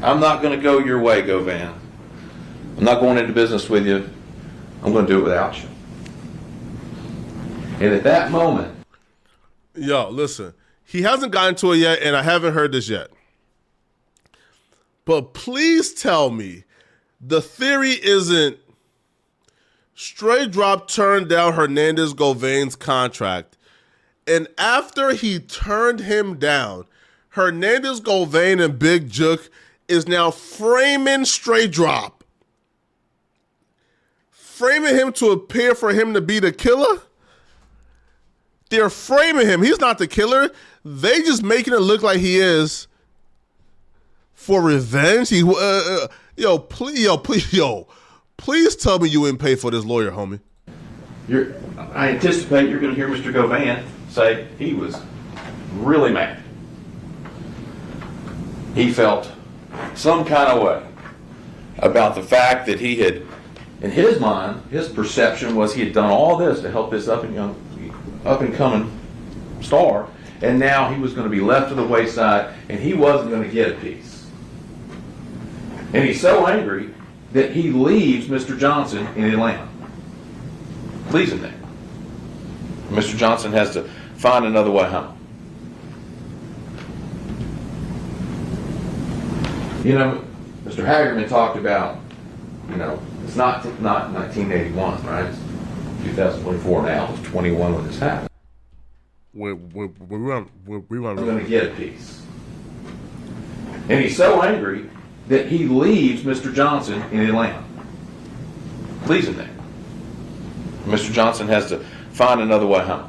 I'm not going to go your way, Govan. I'm not going into business with you. I'm going to do it without you. And at that moment... Yo, listen. He hasn't gotten to it yet, and I haven't heard this yet. But please tell me the theory isn't Straight Drop turned down Hernandez Govan's contract, and after he turned him down, Hernandez Govan and Big Jook is now framing Straight Drop. Framing him to appear for him to be the killer? They're framing him. He's not the killer. They just making it look like he is for revenge. Please tell me you didn't pay for this lawyer, homie. I anticipate you're going to hear Mr. Govan say he was really mad. He felt some kind of way about the fact that he had, in his mind, his perception was he had done all this to help this up-and-coming star, and now he was going to be left to the wayside, and he wasn't going to get a piece. And he's so angry that he leaves Mr. Johnson in Atlanta. Leaves him there. Mr. Johnson has to find another way home. You know, Mr. Hagerman talked about, it's not 1981, right? It's 2024 now. It's 21 when this happened. We're going to get a piece. And he's so angry that he leaves Mr. Johnson in Atlanta. Leaves him there. Mr. Johnson has to find another way home.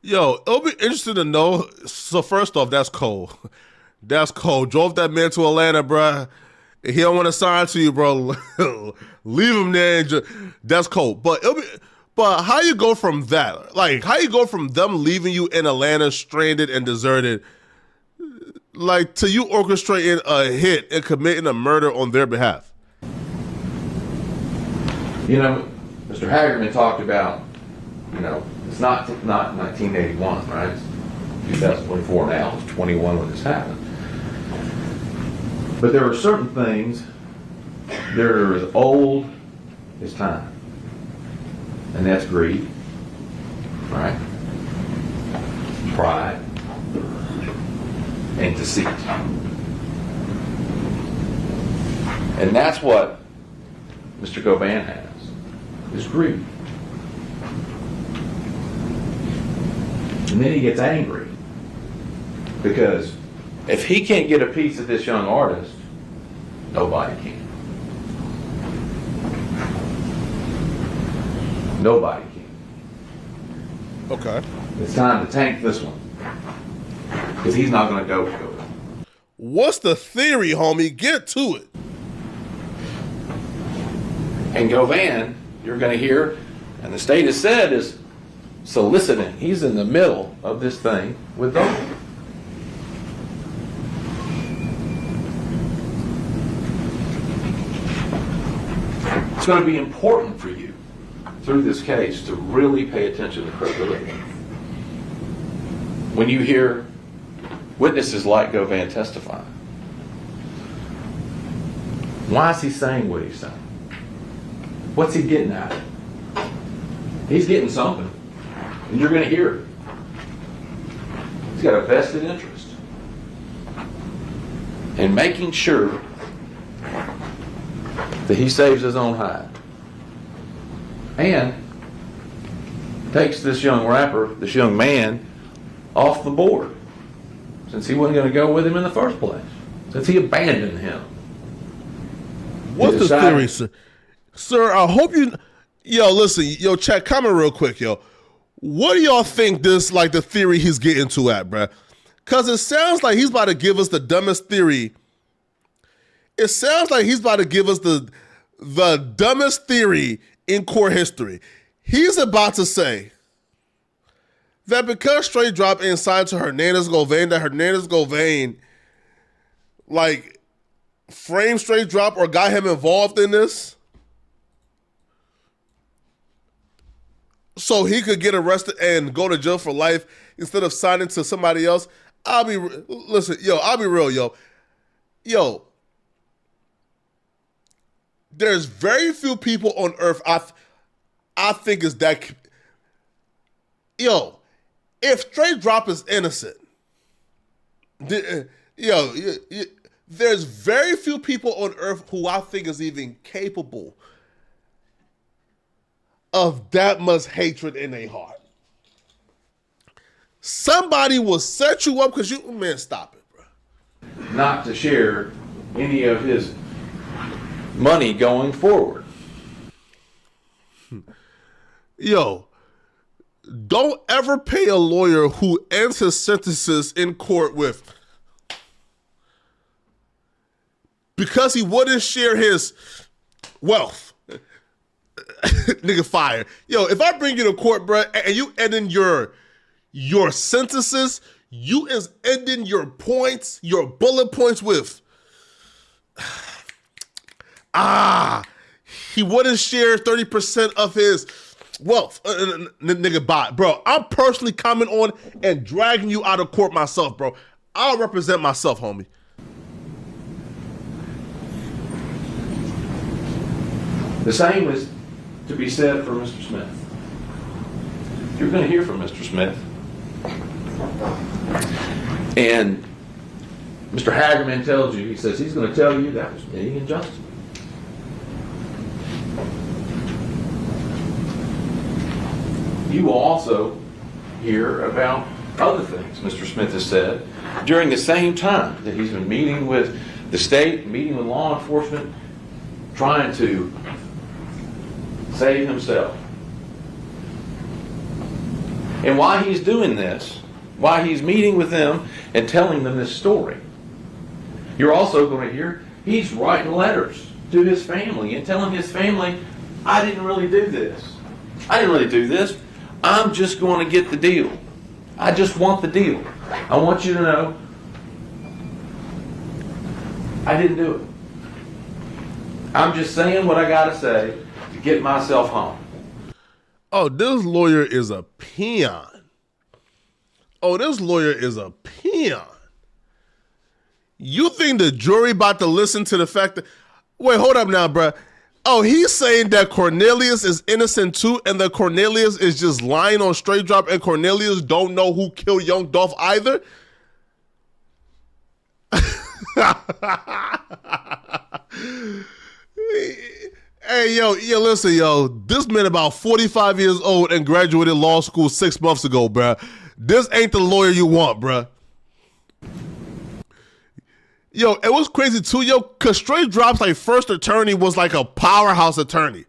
Yo, it'll be interesting to know. So first off, that's cold. That's cold. Drove that man to Atlanta, bruh. He don't want to sign to you, bro. Leave him there. That's cold. But how you go from that? Like, how you go from them leaving you in Atlanta stranded and deserted, like, to you orchestrating a hit and committing a murder on their behalf? Mr. Hagerman talked about, it's not 1981, right? It's 2024 now. It's 21 when this happened. But there are certain things that are as old as time. And that's greed, right? Pride, and deceit. And that's what Mr. Govan has, is greed. And then he gets angry because if he can't get a piece of this young artist, nobody can. Nobody can. Okay. It's time to tank this one because he's not going to go with it. What's the theory, homie? Get to it. And Govan, you're going to hear, and the state has said, is soliciting. He's in the middle of this thing with Dolph. It's going to be important for you through this case to really pay attention to credibility. When you hear witnesses like Govan testify, why is he saying what he's saying? What's he getting at? He's getting something, and you're going to hear it. He's got a vested interest in making sure that he saves his own hide and takes this young rapper, this young man, off the board, since he wasn't going to go with him in the first place, since he abandoned him. What's the theory, sir? Sir, I hope you... Yo, listen, yo, chat, comment real quick, yo. What do y'all think this, like, the theory he's getting to at, bruh? Because it sounds like he's about to give us the dumbest theory. It sounds like he's about to give us the dumbest theory in court history. He's about to say that because Straight Drop ain't signed to Hernandez Govain, that Hernandez Govain, like, framed Straight Drop or got him involved in this so he could get arrested and go to jail for life instead of signing to somebody else. I'll be real, yo. Yo, there's very few people on earth I think is that... Yo, if Straight Drop is innocent, there's very few people on earth who I think is even capable of that much hatred in their heart. Somebody will set you up because you... Man, stop it, bro. Not to share any of his money going forward. Yo, don't ever pay a lawyer who ends his sentences in court with... because he wouldn't share his wealth. Nigga fire. Yo, if I bring you to court, bro, and you ending your sentences, you is ending your points, your bullet points with, he wouldn't share 30% of his wealth. Nigga, bye. Bro, I'm personally coming on and dragging you out of court myself, bro. I'll represent myself, homie. The same is to be said for Mr. Smith. You're going to hear from Mr. Smith. And Mr. Hagerman tells you, he says he's going to tell you that was meeting injustice. You will also hear about other things Mr. Smith has said during the same time that he's been meeting with the state, meeting with law enforcement, trying to save himself. And why he's doing this, why he's meeting with them and telling them this story, you're also going to hear he's writing letters to his family and telling his family, I didn't really do this. I didn't really do this. I'm just going to get the deal. I just want the deal. I want you to know I didn't do it. I'm just saying what I got to say to get myself home. Oh, this lawyer is a peon. Oh, this lawyer is a peon. You think the jury about to listen to the fact that... Wait, hold up now, bruh. Oh, he's saying that Cornelius is innocent too, and that Cornelius is just lying on Straight Drop, and Cornelius don't know who killed young Dolph either? Hey, yo, listen, yo. This man about 45 years old and graduated law school 6 months ago, bruh. This ain't the lawyer you want, bruh. Yo, it was crazy too, yo, because Straight Drop's like first attorney was like a powerhouse attorney.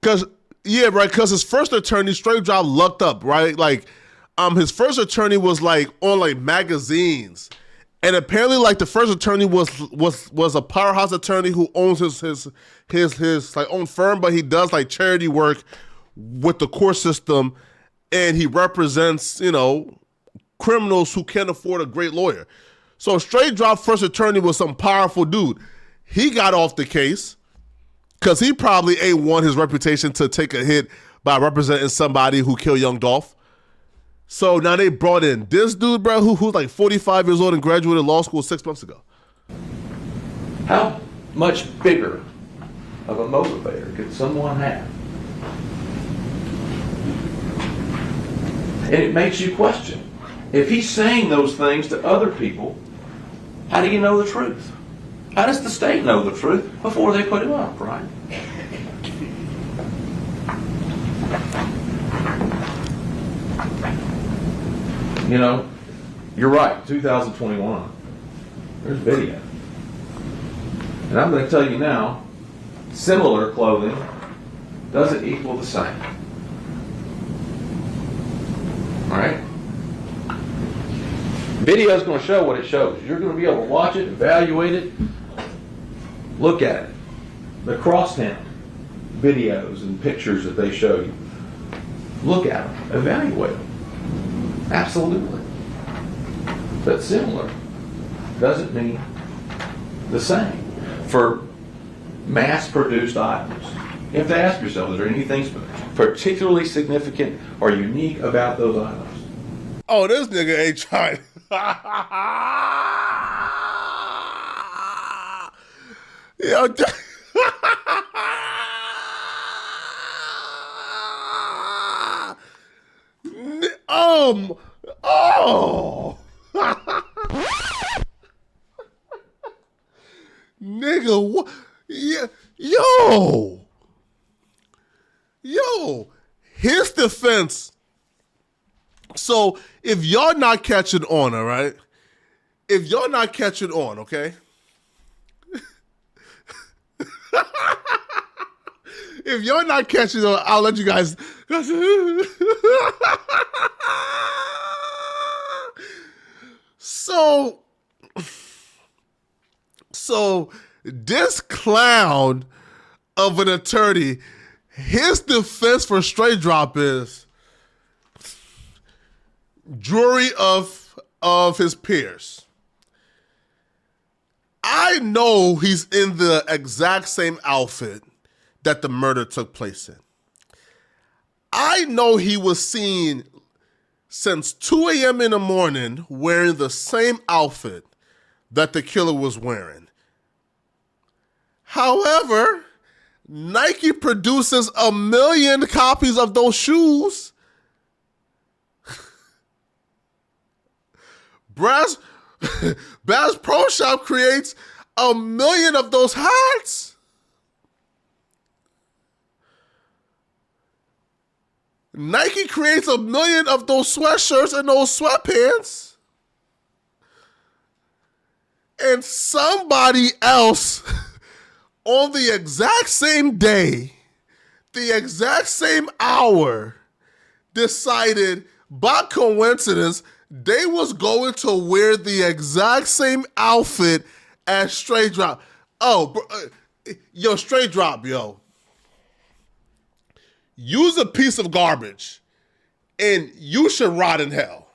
Because his first attorney, Straight Drop, lucked up, right? Like, his first attorney was like on like magazines. And apparently, like, the first attorney was a powerhouse attorney who owns his like own firm, but he does like charity work with the court system, and he represents, you know, criminals who can't afford a great lawyer. So Straight Drop first attorney was some powerful dude. He got off the case because he probably ain't want his reputation to take a hit by representing somebody who killed young Dolph. So now they brought in this dude, bro, who's like 45 years old and graduated law school 6 months ago. How much bigger of a motivator could someone have? And it makes you question. If he's saying those things to other people, how do you know the truth? How does the state know the truth before they put him up, right? You know, you're right, 2021, there's video. And I'm going to tell you now, similar clothing doesn't equal the same. All right? Video is going to show what it shows. You're going to be able to watch it, evaluate it, look at it. The crosstown videos and pictures that they show you, look at them, evaluate them. Absolutely. But similar doesn't mean the same. For mass-produced items, you have to ask yourself, is there anything particularly significant or unique about those items? Oh, this nigga ain't trying. Yo, oh. Nigga, what? Yeah, yo, his defense. So if y'all not catching on, all right? If y'all not catching on, okay? If you're not catching on, I'll let you guys. So this clown of an attorney, his defense for straight drop is jury of his peers. I know he's in the exact same outfit that the murder took place in. I know he was seen since 2 a.m. in the morning wearing the same outfit that the killer was wearing. However, Nike produces 1 million copies of those shoes. Bass Pro Shop creates 1 million of those hats. Nike creates 1 million of those sweatshirts and those sweatpants. And somebody else on the exact same day, the exact same hour, decided by coincidence they was going to wear the exact same outfit as Straight Drop. Oh, yo, Straight Drop, yo. You's a piece of garbage, and you should rot in hell.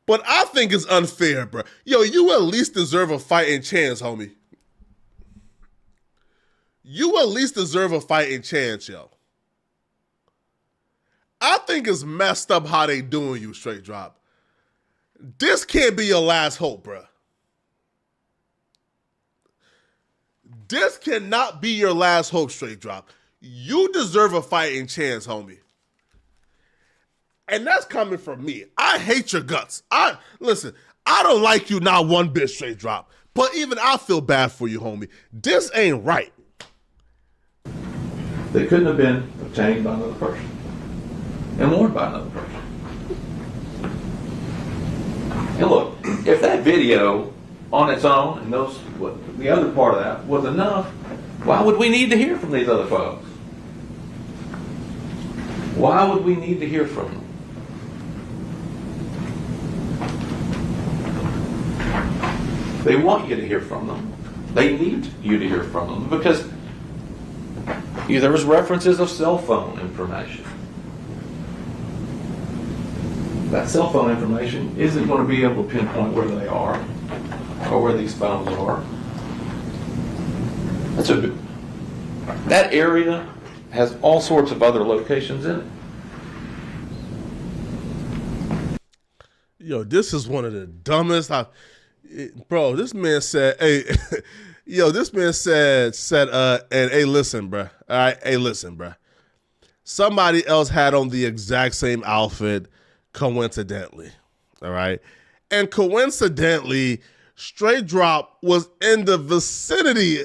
But I think it's unfair, bro. Yo, you at least deserve a fighting chance, homie. You at least deserve a fighting chance, yo. I think it's messed up how they doing you, Straight Drop. This can't be your last hope, bro. This cannot be your last hope, Straight Drop. You deserve a fighting chance, homie. And that's coming from me. I hate your guts. Listen, I don't like you not one bit, Straight Drop. But even I feel bad for you, homie. This ain't right. They couldn't have been obtained by another person and worn by another person. And look, if that video on its own and the other part of that was enough, why would we need to hear from these other folks? Why would we need to hear from them? They want you to hear from them. They need you to hear from them because there was references of cell phone information. That cell phone information isn't going to be able to pinpoint where they are or where these phones are. That area has all sorts of other locations in it. Yo, this is one of the dumbest. Bro, this man said, hey, yo, this man said, and hey, listen, bro. All right, hey, listen, bro. Somebody else had on the exact same outfit coincidentally, all right? And coincidentally, Straight Drop was in the vicinity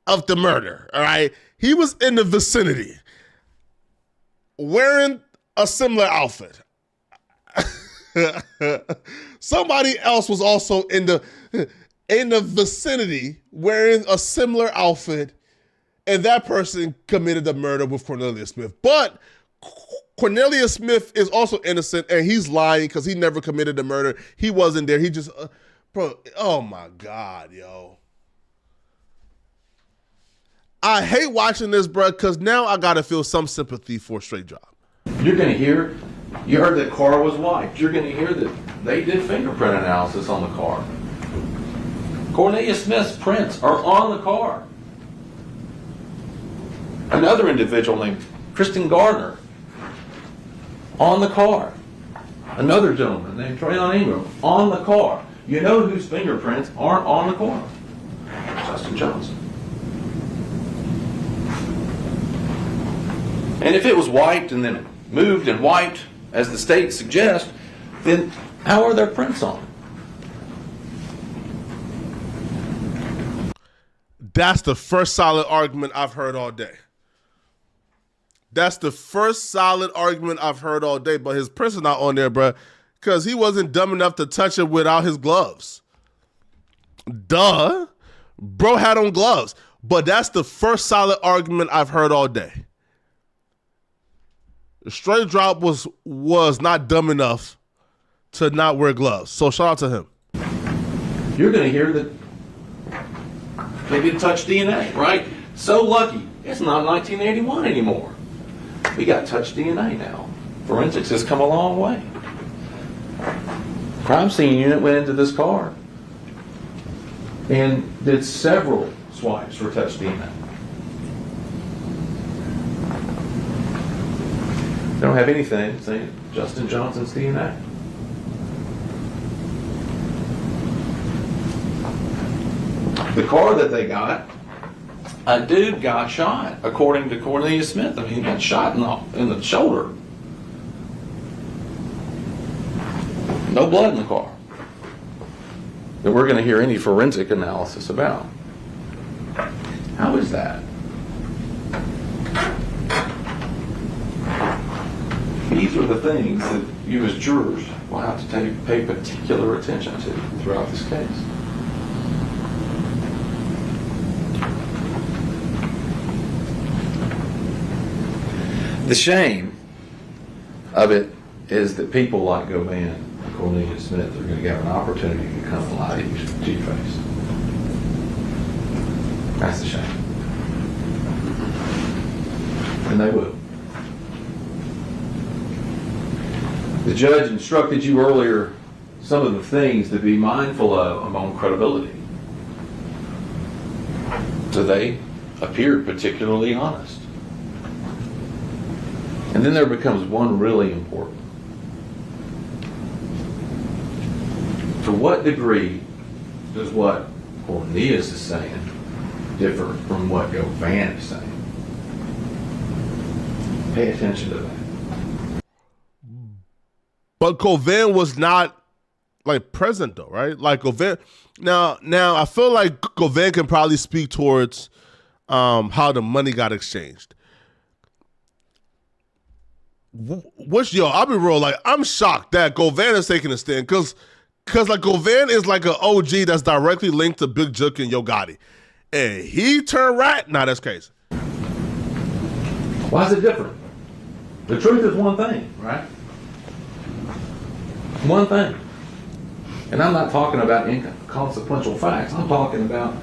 of the murder, all right? He was in the vicinity wearing a similar outfit. Somebody else was also in the vicinity wearing a similar outfit, and that person committed the murder with Cornelius Smith. But Cornelius Smith is also innocent, and he's lying because he never committed the murder. He wasn't there. He just, bro, oh my God, yo. I hate watching this, bro, because now I got to feel some sympathy for Straight Drop. You're going to hear, you heard that car was wiped. You're going to hear that they did fingerprint analysis on the car. Cornelius Smith's prints are on the car. Another individual named Kristen Gardner on the car. Another gentleman named Trayon Ingram on the car. You know whose fingerprints aren't on the car? Justin Johnson. And if it was wiped and then moved and wiped, as the state suggests, then how are their prints on it? That's the first solid argument I've heard all day. That's the first solid argument I've heard all day, but his prints are not on there, bro, because he wasn't dumb enough to touch it without his gloves. Duh. Bro had on gloves. But that's the first solid argument I've heard all day. Straight Drop was not dumb enough to not wear gloves. So shout out to him. You're going to hear that they did touch DNA, right? So lucky. It's not 1981 anymore. We got touch DNA now. Forensics has come a long way. Crime scene unit went into this car and did several swipes for touch DNA. They don't have anything saying Justin Johnson's DNA. The car that they got, a dude got shot, according to Cornelius Smith. I mean, he got shot in the shoulder. No blood in the car that we're going to hear any forensic analysis about. How is that? These are the things that you as jurors will have to pay particular attention to throughout this case. The shame of it is that people like Govan and Cornelius Smith are going to get an opportunity to come and lie to your face. That's the shame. And they will. The judge instructed you earlier some of the things to be mindful of among credibility. So they appeared particularly honest. And then there becomes one really important. To what degree does what Cornelius is saying differ from what Govan is saying? Pay attention to that. But Govan was not like present though, right? Like Govan. Now I feel like Govan can probably speak towards how the money got exchanged. Which, yo, I'll be real, like, I'm shocked that Govan is taking a stand, because like Govan is like an OG that's directly linked to Big Jook and Yo Gotti. And he turned rat? Nah, that's crazy. Why is it different? The truth is one thing, right? One thing. And I'm not talking about inconsequential facts. I'm talking about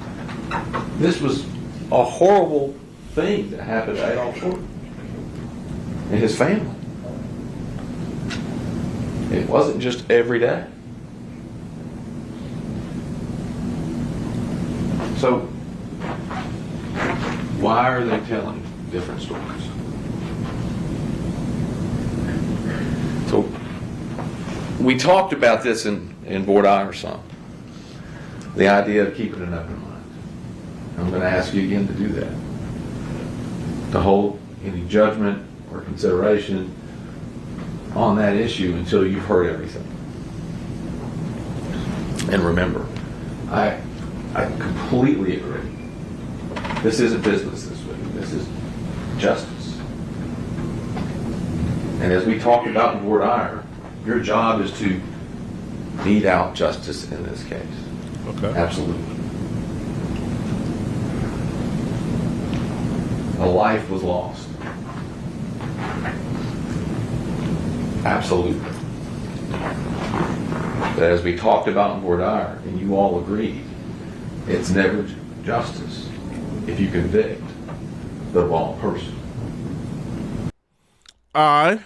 this was a horrible thing that happened to Adolph Short and his family. It wasn't just every day. So, why are they telling different stories? So, we talked about this in Board I or some. The idea of keeping an open mind. I'm going to ask you again to do that. To hold any judgment or consideration on that issue until you've heard everything. And remember, I completely agree. This isn't business this week. This is justice. And as we talked about in Board I, Your job is to mete out justice in this case. Okay. Absolutely. A life was lost. Absolutely. But as we talked about in Vordaer, and you all agreed, it's never justice if you convict the wrong person. All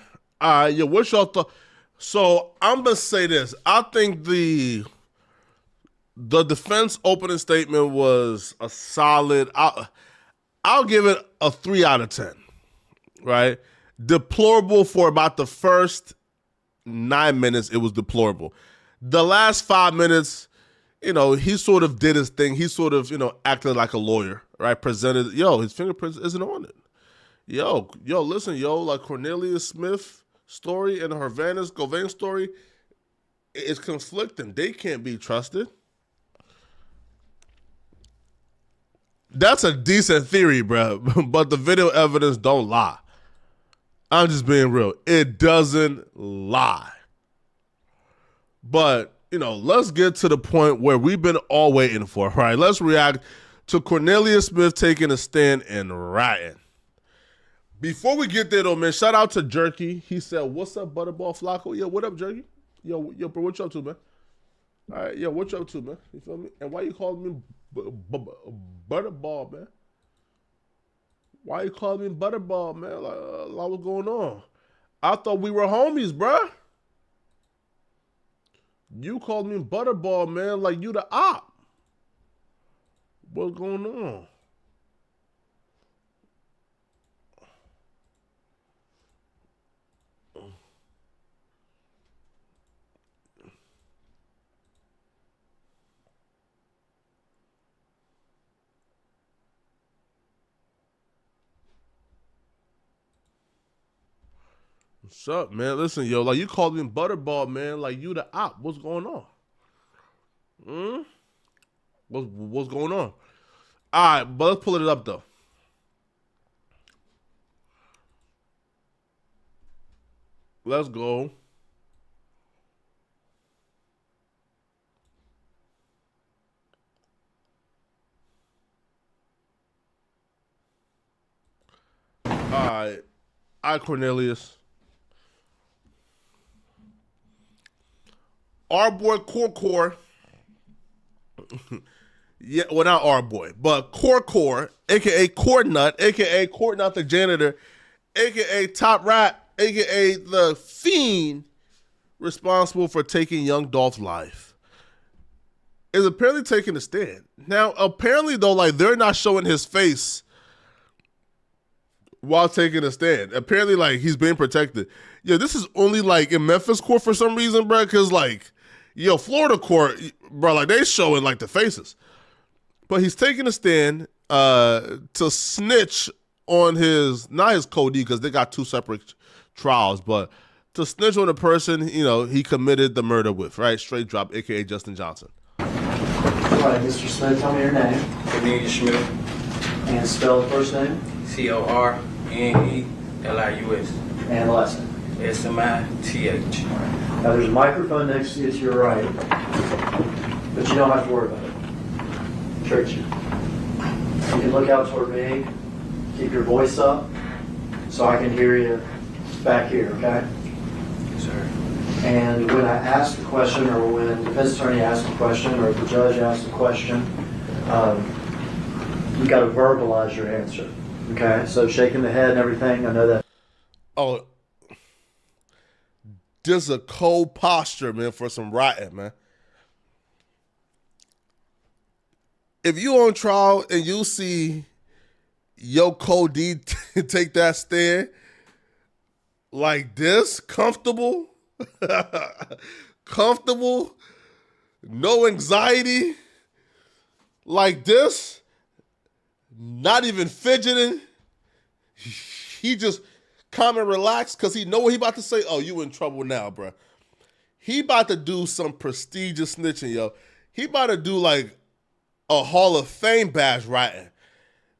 right, yeah, what's your thought? So I'm gonna say this. I think the defense opening statement was a solid. I'll give it a 3 out of 10. Right? Deplorable for about the first 9 minutes. It was deplorable. The last 5 minutes, he sort of did his thing. He sort of, acted like a lawyer, right? Presented, his fingerprints isn't on it. Listen, like Cornelius Smith story and her Govain story is conflicting. They can't be trusted. That's a decent theory, bro, but the video evidence don't lie. I'm just being real. It doesn't lie. But, let's get to the point where we've been all waiting for. All right, let's react to Cornelius Smith taking a stand and ratting. Before we get there, though, man, shout out to Jerky. He said, "What's up, Butterball Flacco?" Yo, what up, Jerky? Yo, bro, what you up to, man? All right, yo, what you up to, man? You feel me? And why you calling me Butterball, man? Why you calling me Butterball, man? Like what's going on? I thought we were homies, bruh. You called me Butterball, man, like you the op. What's going on? What's up, man? Listen, yo, like you called me Butterball, man, like you the op. What's going on? What's going on? All right, but let's pull it up, though. Let's go. All right, Cornelius. Our boy Core. Yeah, well, not our boy, but Core, aka Core Nut, aka Core Nut the janitor, aka Top Rat, aka the fiend responsible for taking young Dolph's life, is apparently taking a stand. Now, apparently, though, like they're not showing his face while taking a stand. Apparently, like he's being protected. Yeah, this is only like in Memphis court for some reason, bro. Because like, Florida court, bro, like they showing like the faces. But he's taking a stand to snitch on not his Cody, because they got 2 separate trials, but to snitch on the person, he committed the murder with, right? Straight drop, aka Justin Johnson. All right, Mr. Smith, tell me your name. Cornelius Schmidt. And spell the first name. Cornelius. And the last name. Smith. Now there's a microphone next to you to your right, but you don't have to worry about it. Church. You can look out toward me, keep your voice up, so I can hear you back here, okay? Yes, sir. And when I ask a question, or when the defense attorney asks a question, or the judge asks a question, you've got to verbalize your answer, okay? So shaking the head and everything, I know that. Oh, just a cold posture, man, for some rotting, man. If you on trial and you see Cody take that stand like this, comfortable, no anxiety, like this, not even fidgeting, he just calm and relax because he know what he about to say. Oh, you in trouble now, bro. He about to do some prestigious snitching, yo. He about to do like a Hall of Fame badge writing.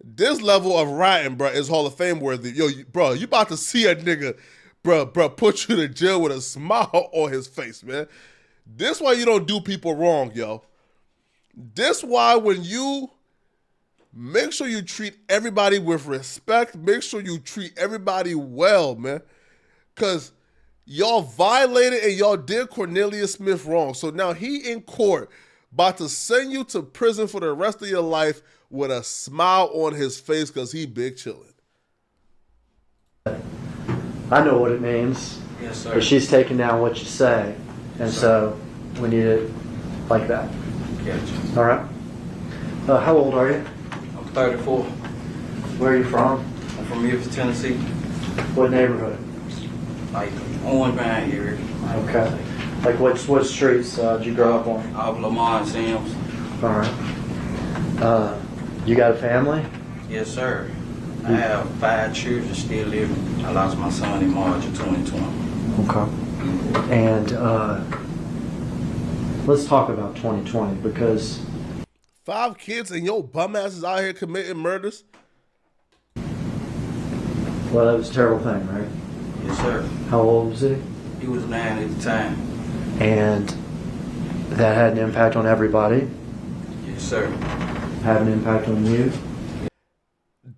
This level of writing, bro, is Hall of Fame worthy. Yo, bro, you about to see a nigga bruh, put you to jail with a smile on his face, man. This why you don't do people wrong, yo. This why when you make sure you treat everybody with respect, make sure you treat everybody well, man. Because y'all violated and y'all did Cornelius Smith wrong. So now he in court about to send you to prison for the rest of your life with a smile on his face because he big chillin'. I know what it means. Yes, sir. But she's taking down what you say. And so we need it like that. Gotcha. All right. How old are you? I'm 34. Where are you from? I'm from Memphis, Tennessee. What neighborhood? Like Orange Vine area. Okay. Like what streets did you grow up on? Off Lamar and Sims. All right. You got a family? Yes, sir. I have 5 children still living. I lost my son in March of 2020. Okay. And let's talk about 2020 because 5 kids and your bum ass is out here committing murders? well, that was a terrible thing, right? Yes, sir. How old was he? He was 9 at the time. And that had an impact on everybody. Yes, sir. Had an impact on you.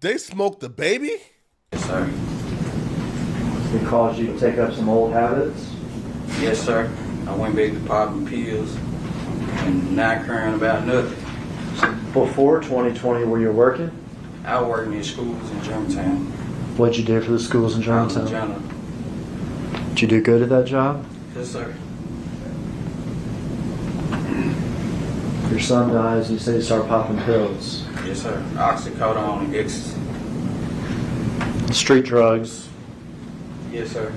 They smoked the baby? Yes, sir. It caused you to take up some old habits. Yes, sir. I went back to popping pills and not caring about nothing. Before 2020, were you working? I worked in schools in Germantown. What'd you do for the schools in I was a Germantown? janitor. Did you do good at that job? Yes, sir. Your son dies, you say you start popping pills. Yes, sir. Oxycodone and ecstasy. Street drugs. Yes, sir.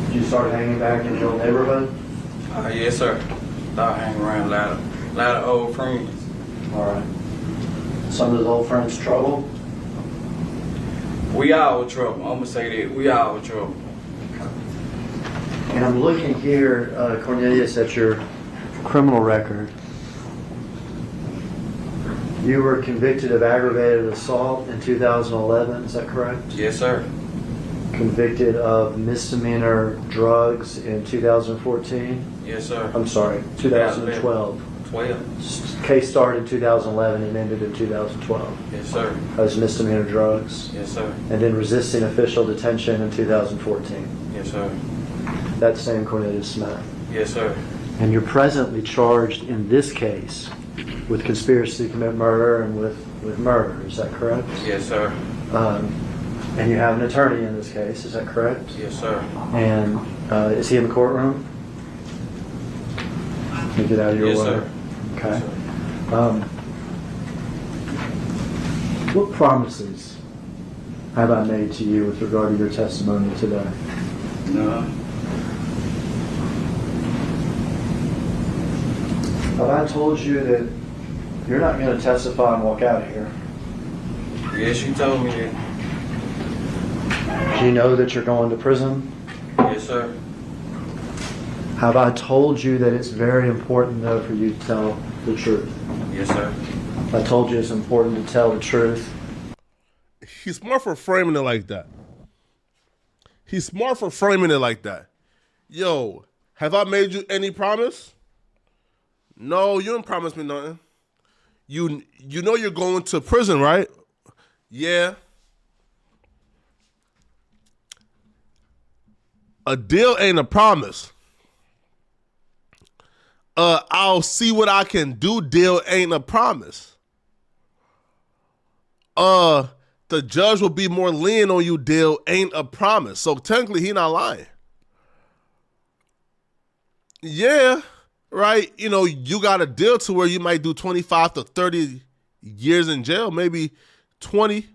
Did you start hanging back in your old neighborhood? Yes, sir. Started hanging around a lot of old friends. All right. Some of those old friends trouble? We all in trouble. I'm gonna say that. We all in trouble. And I'm looking here, Cornelius, at your criminal record. You were convicted of aggravated assault in 2011, is that correct? Yes, sir. Convicted of misdemeanor drugs in 2014? Yes, sir. I'm sorry, 2012. 12. Case started in 2011 and ended in 2012. Yes, sir. That was misdemeanor drugs. Yes, sir. And then resisting official detention in 2014. Yes, sir. That same Cornelius Smith. Yes, sir. And you're presently charged in this case with conspiracy to commit murder and with murder, is that correct? Yes, sir. And you have an attorney in this case, is that correct? Yes, sir. And is he in the courtroom? Let me get out of your Yes, way. sir. Okay. Yes, sir. What promises have I made to you with regard to your testimony today? No. Have I told you that you're not going to testify and walk out of here? Yes, you told me that. Do you know that you're going to prison? Yes, sir. Have I told you that it's very important, though, for you to tell the truth? Yes, sir. I told you it's important to tell the truth. He's smart for framing it like that. He's smart for framing it like that. Yo, have I made you any promise? No, you didn't promise me nothing. You know you're going to prison, right? Yeah. A deal ain't a promise. I'll see what I can do. Deal ain't a promise. The judge will be more lenient on you. Deal ain't a promise. So technically, he not lying. Yeah, right. You know, you got a deal to where you might do 25 to 30 years in jail, maybe 20.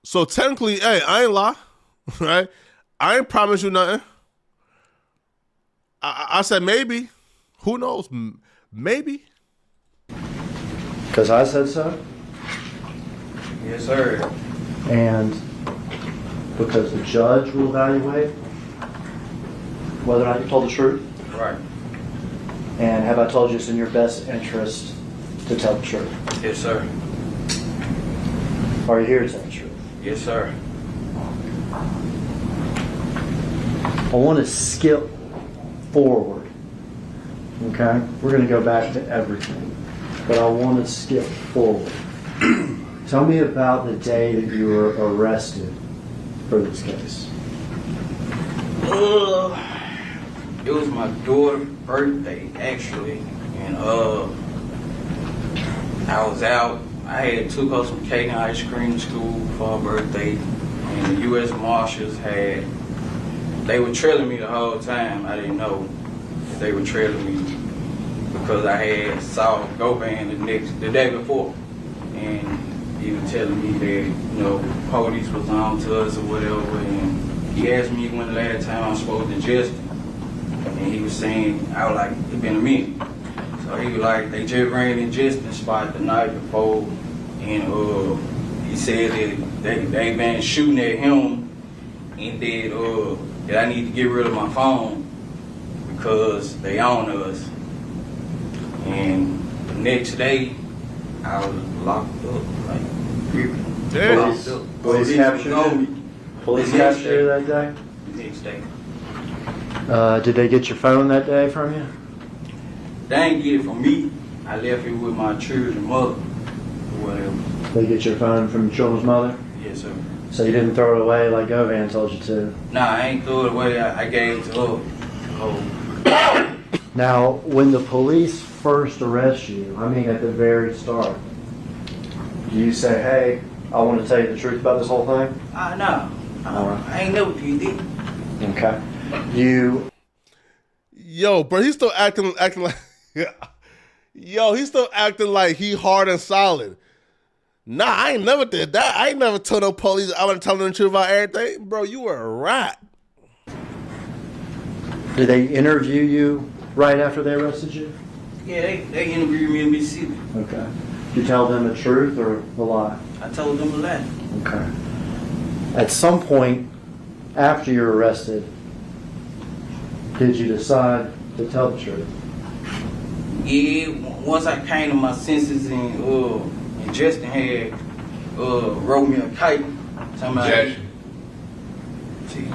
So technically, hey, I ain't lie, right? I ain't promise you nothing. I said maybe. Who knows? Maybe. Because I said so? Yes, sir. And because the judge will evaluate whether or not you told the truth? Right. And have I told you it's in your best interest to tell the truth? Yes, sir. Are you here to tell the truth? Yes, sir. I want to skip forward. Okay? We're going to go back to everything. But I want to skip forward. Tell me about the day that you were arrested for this case. It was my daughter's birthday, actually. And I was out. I had took her some cake and ice cream to school for her birthday. And the U.S. Marshals they were trailing me the whole time. I didn't know that they were trailing me because I had saw Govan the day before. And he was telling me that, police was on to us or whatever. And he asked me when the last time I spoke to Justin. And he was saying, I was like, it's been a minute. So he was like, they just ran in Justin's spot the night before. And he said that they been shooting at him and that I need to get rid of my phone because they own us. And the next day, I was locked up, like, Police, police captured you? Police captured you that day? The next day. Did they get your phone that day from you? They ain't get it from me. I left it with my children's mother, or whatever. They get your phone from your children's mother? Yes, sir. So you didn't throw it away like Govan told you to? Nah, I ain't threw it away. I gave it to her. Oh. Now, when the police first arrest you, I mean at the very start, do you say, hey, I want to tell you the truth about this whole thing? No. I ain't never did it. Okay. Yo, bro, he's still acting like, yo, he's still acting like he hard and solid. Nah, I ain't never did that. I ain't never told no police I wasn't telling them the truth about everything. Bro, you were a rat. Did they interview you right after they arrested you? Yeah, they interviewed me in Mississippi. Okay. Did you tell them the truth or the lie? I told them a lie. Okay. At some point after you're arrested, did you decide to tell the truth? Yeah, once I came to my senses and Justin had wrote me a kite. Objection.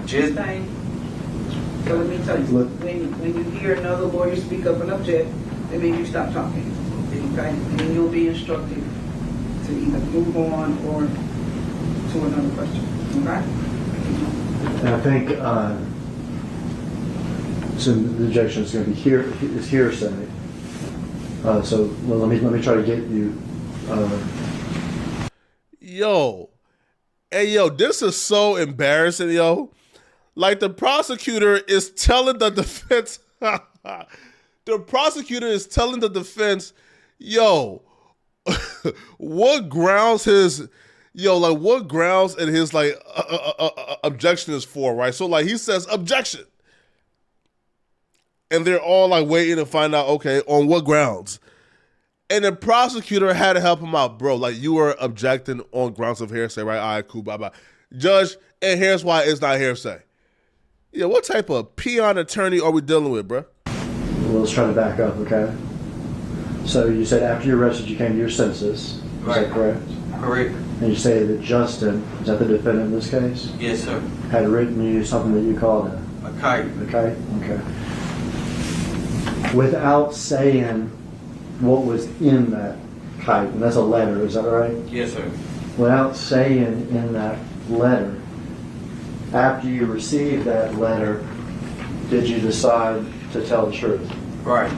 Justin. So let me tell you, when you hear another lawyer speak up and object, that means you stop talking. Okay? And you'll be instructed to either move on or to another question. Okay? And I think so the objection is going to be hearsay. So let me try to get you. Yo, hey, yo, this is so embarrassing, yo. Like the prosecutor is telling the defense, the prosecutor is telling the defense, yo, what grounds his, what grounds and his objection is for, right? So like he says objection. And they're all like waiting to find out, okay, on what grounds? And the prosecutor had to help him out, bro. Like you were objecting on grounds of hearsay, right? All right, cool, bye-bye. Judge, and here's why it's not hearsay. Yeah, what type of peon attorney are we dealing with, bro? Well, let's try to back up, okay? So you said after you arrested, you came to your senses. Is that correct? Correct. And you say that Justin, is that the defendant in this case? Yes, sir. Had written you something that you called A kite. a kite? Okay. Without saying what was in that kite, and that's a letter, is that right? Yes, sir. Without saying in that letter, after you received that letter, did you decide to tell the truth? Right.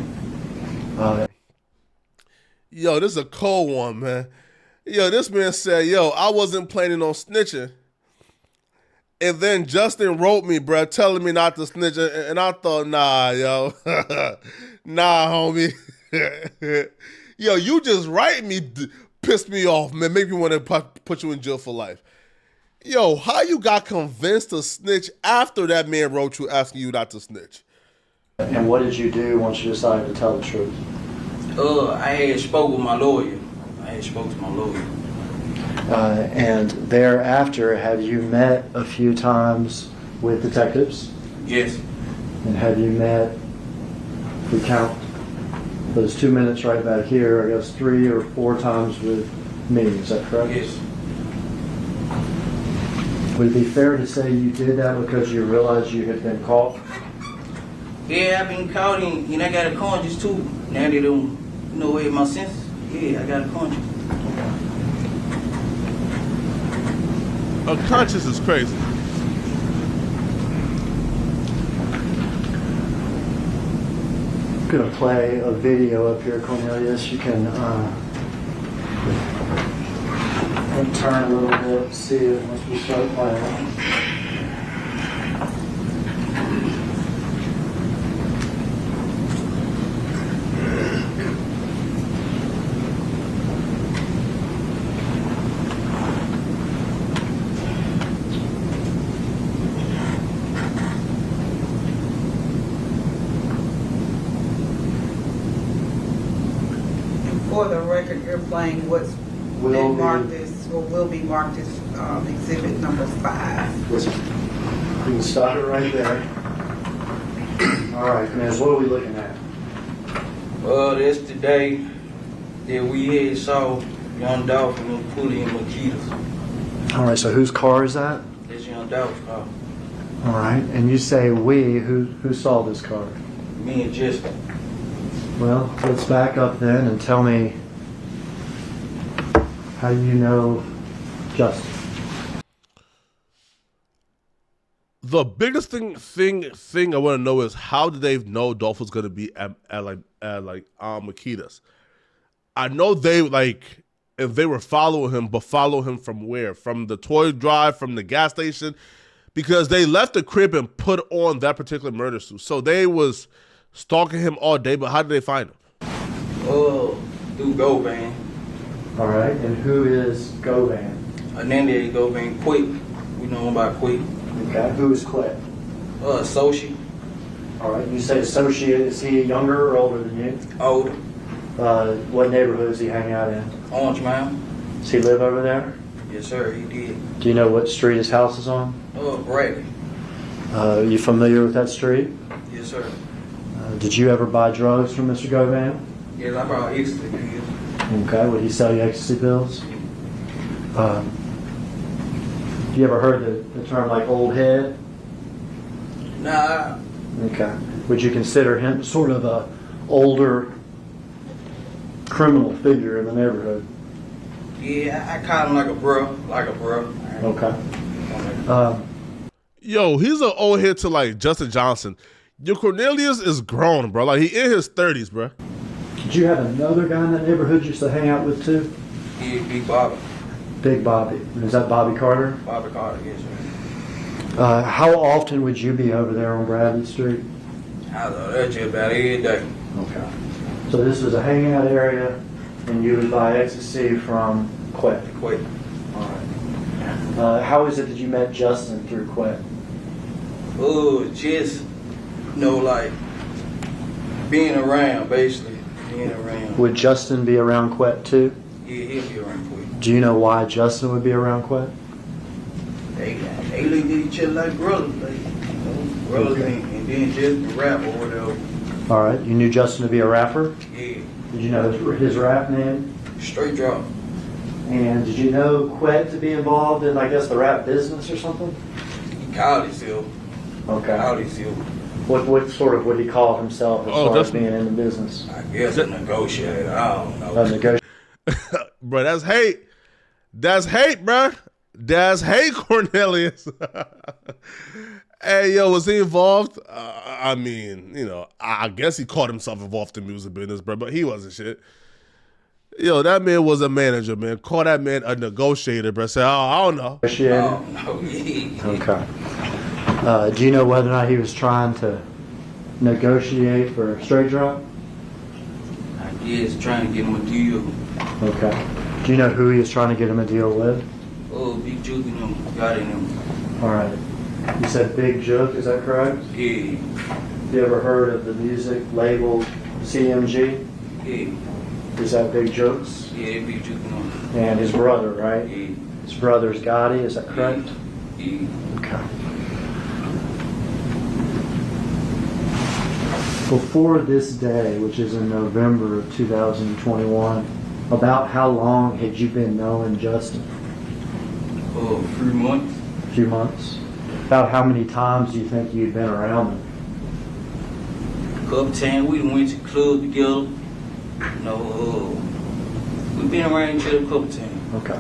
Yo, this is a cold one, man. Yo, this man said, yo, I wasn't planning on snitching. And then Justin wrote me, bro, telling me not to snitch. And I thought, nah, yo. Nah, homie. Yo, you just writing me pissed me off, man. Make me want to put you in jail for life. Yo, how you got convinced to snitch after that man wrote you asking you not to snitch? And what did you do once you decided to tell the truth? I had spoke with my lawyer. And thereafter, have you met a few times with detectives? Yes. And have you met, if we count those 2 minutes right back here, I guess 3 or 4 times with me, is that correct? Yes. Would it be fair to say you did that because you realized you had been caught? Yeah, I've been caught and I got a conscience too. Now they don't know where my senses. Yeah, I got a conscience. A conscience is crazy. I'm going to play a video up here, Cornelius. You can turn a little bit, see it once we start playing. For the record, you're playing what's been marked as, or will be marked as exhibit number 5. Listen, you can stop it right there. All right, Cornelius, what are we looking at? That's the day that we had saw young Dolph and them pulling Makitas. All right, so whose car is that? That's young Dolph's car. All right, and you say we, who saw this car? Me and Jessica. Well, let's back up then and tell me how you know Justin. The biggest thing I want to know is how did they know Dolph was going to be at Makitas? I know they if they were following him, but follow him from where? From the toy drive, from the gas station, because they left the crib and put on that particular murder suit. So they was stalking him all day, but how did they find him? Through Govan. All right, and who is Govan? Hernandez Govan Quick. We know him by Quick. Okay, who is Quick? Sochi. All right, you say associate. Is he younger or older than you? Older. What neighborhood does he hang out in? Orange Mountain. Does he live over there? Yes, sir, he did. Do you know what street his house is on? Bradley. Are you familiar with that street? Yes, sir. Did you ever buy drugs from Mr. Govan? Yes, I brought ecstasy pills. Okay, would he sell you ecstasy pills? You ever heard the term like old head? Nah. Okay. Would you consider him sort of a older criminal figure in the neighborhood? Yeah, I call him like a bro. Okay. Yo, he's an old head to like Justin Johnson. Your Cornelius is grown, bro. Like he in his 30s, bro. Did you have another guy in that neighborhood you used to hang out with too? Yeah, Big Bobby. Big Bobby. And is that Bobby Carter? Bobby Carter, yes, sir. How often would you be over there on Bradley Street? I know that's just about every day. Okay. So this was a hangout area, and you would buy ecstasy from Quet. Quick. All right. How is it that you met Justin through Quet? Just, like, being around, basically. Being around. Would Justin be around Quet too? Yeah, he'll be around quick. Do you know why Justin would be around Quet? They look at each other like brothers, brothers, Okay. and then just rap or whatever. All right. You knew Justin to be a rapper? Yeah, Did you know his rap name? straight drop. And did you know Quet to be involved in, I guess, the rap business or something? He called himself. Okay. What sort of would he call himself as far as being in the business? I guess a negotiator. I don't know. A negotiator. Bro, that's hate. That's hate, bro. That's hate, Cornelius. Hey, yo, was he involved? I mean, I guess he called himself involved in music business, bro, but he wasn't shit. Yo, that man was a manager, man. Call that man a negotiator, bro. Say, I don't know. Oh, no, yeah. Okay. Do you know whether or not he was trying to negotiate for straight drop? I guess trying to get him a deal. Okay. Do you know who he was trying to get him a deal with? Big Juke and him got in him. All right. You said Big Jook, is that correct? Yeah, You ever heard of the music label CMG? yeah, Is that Big Jokes? yeah, Big Juke and him. And his brother, right? Yeah, His brother's Gotti, is that correct? yeah. Okay. Before this day, which is in November of 2021, about how long had you been knowing Justin? 3 months. A few months. About how many times do you think you'd been around them? Couple times we done went to the club together. We've been around each other a couple times. Okay.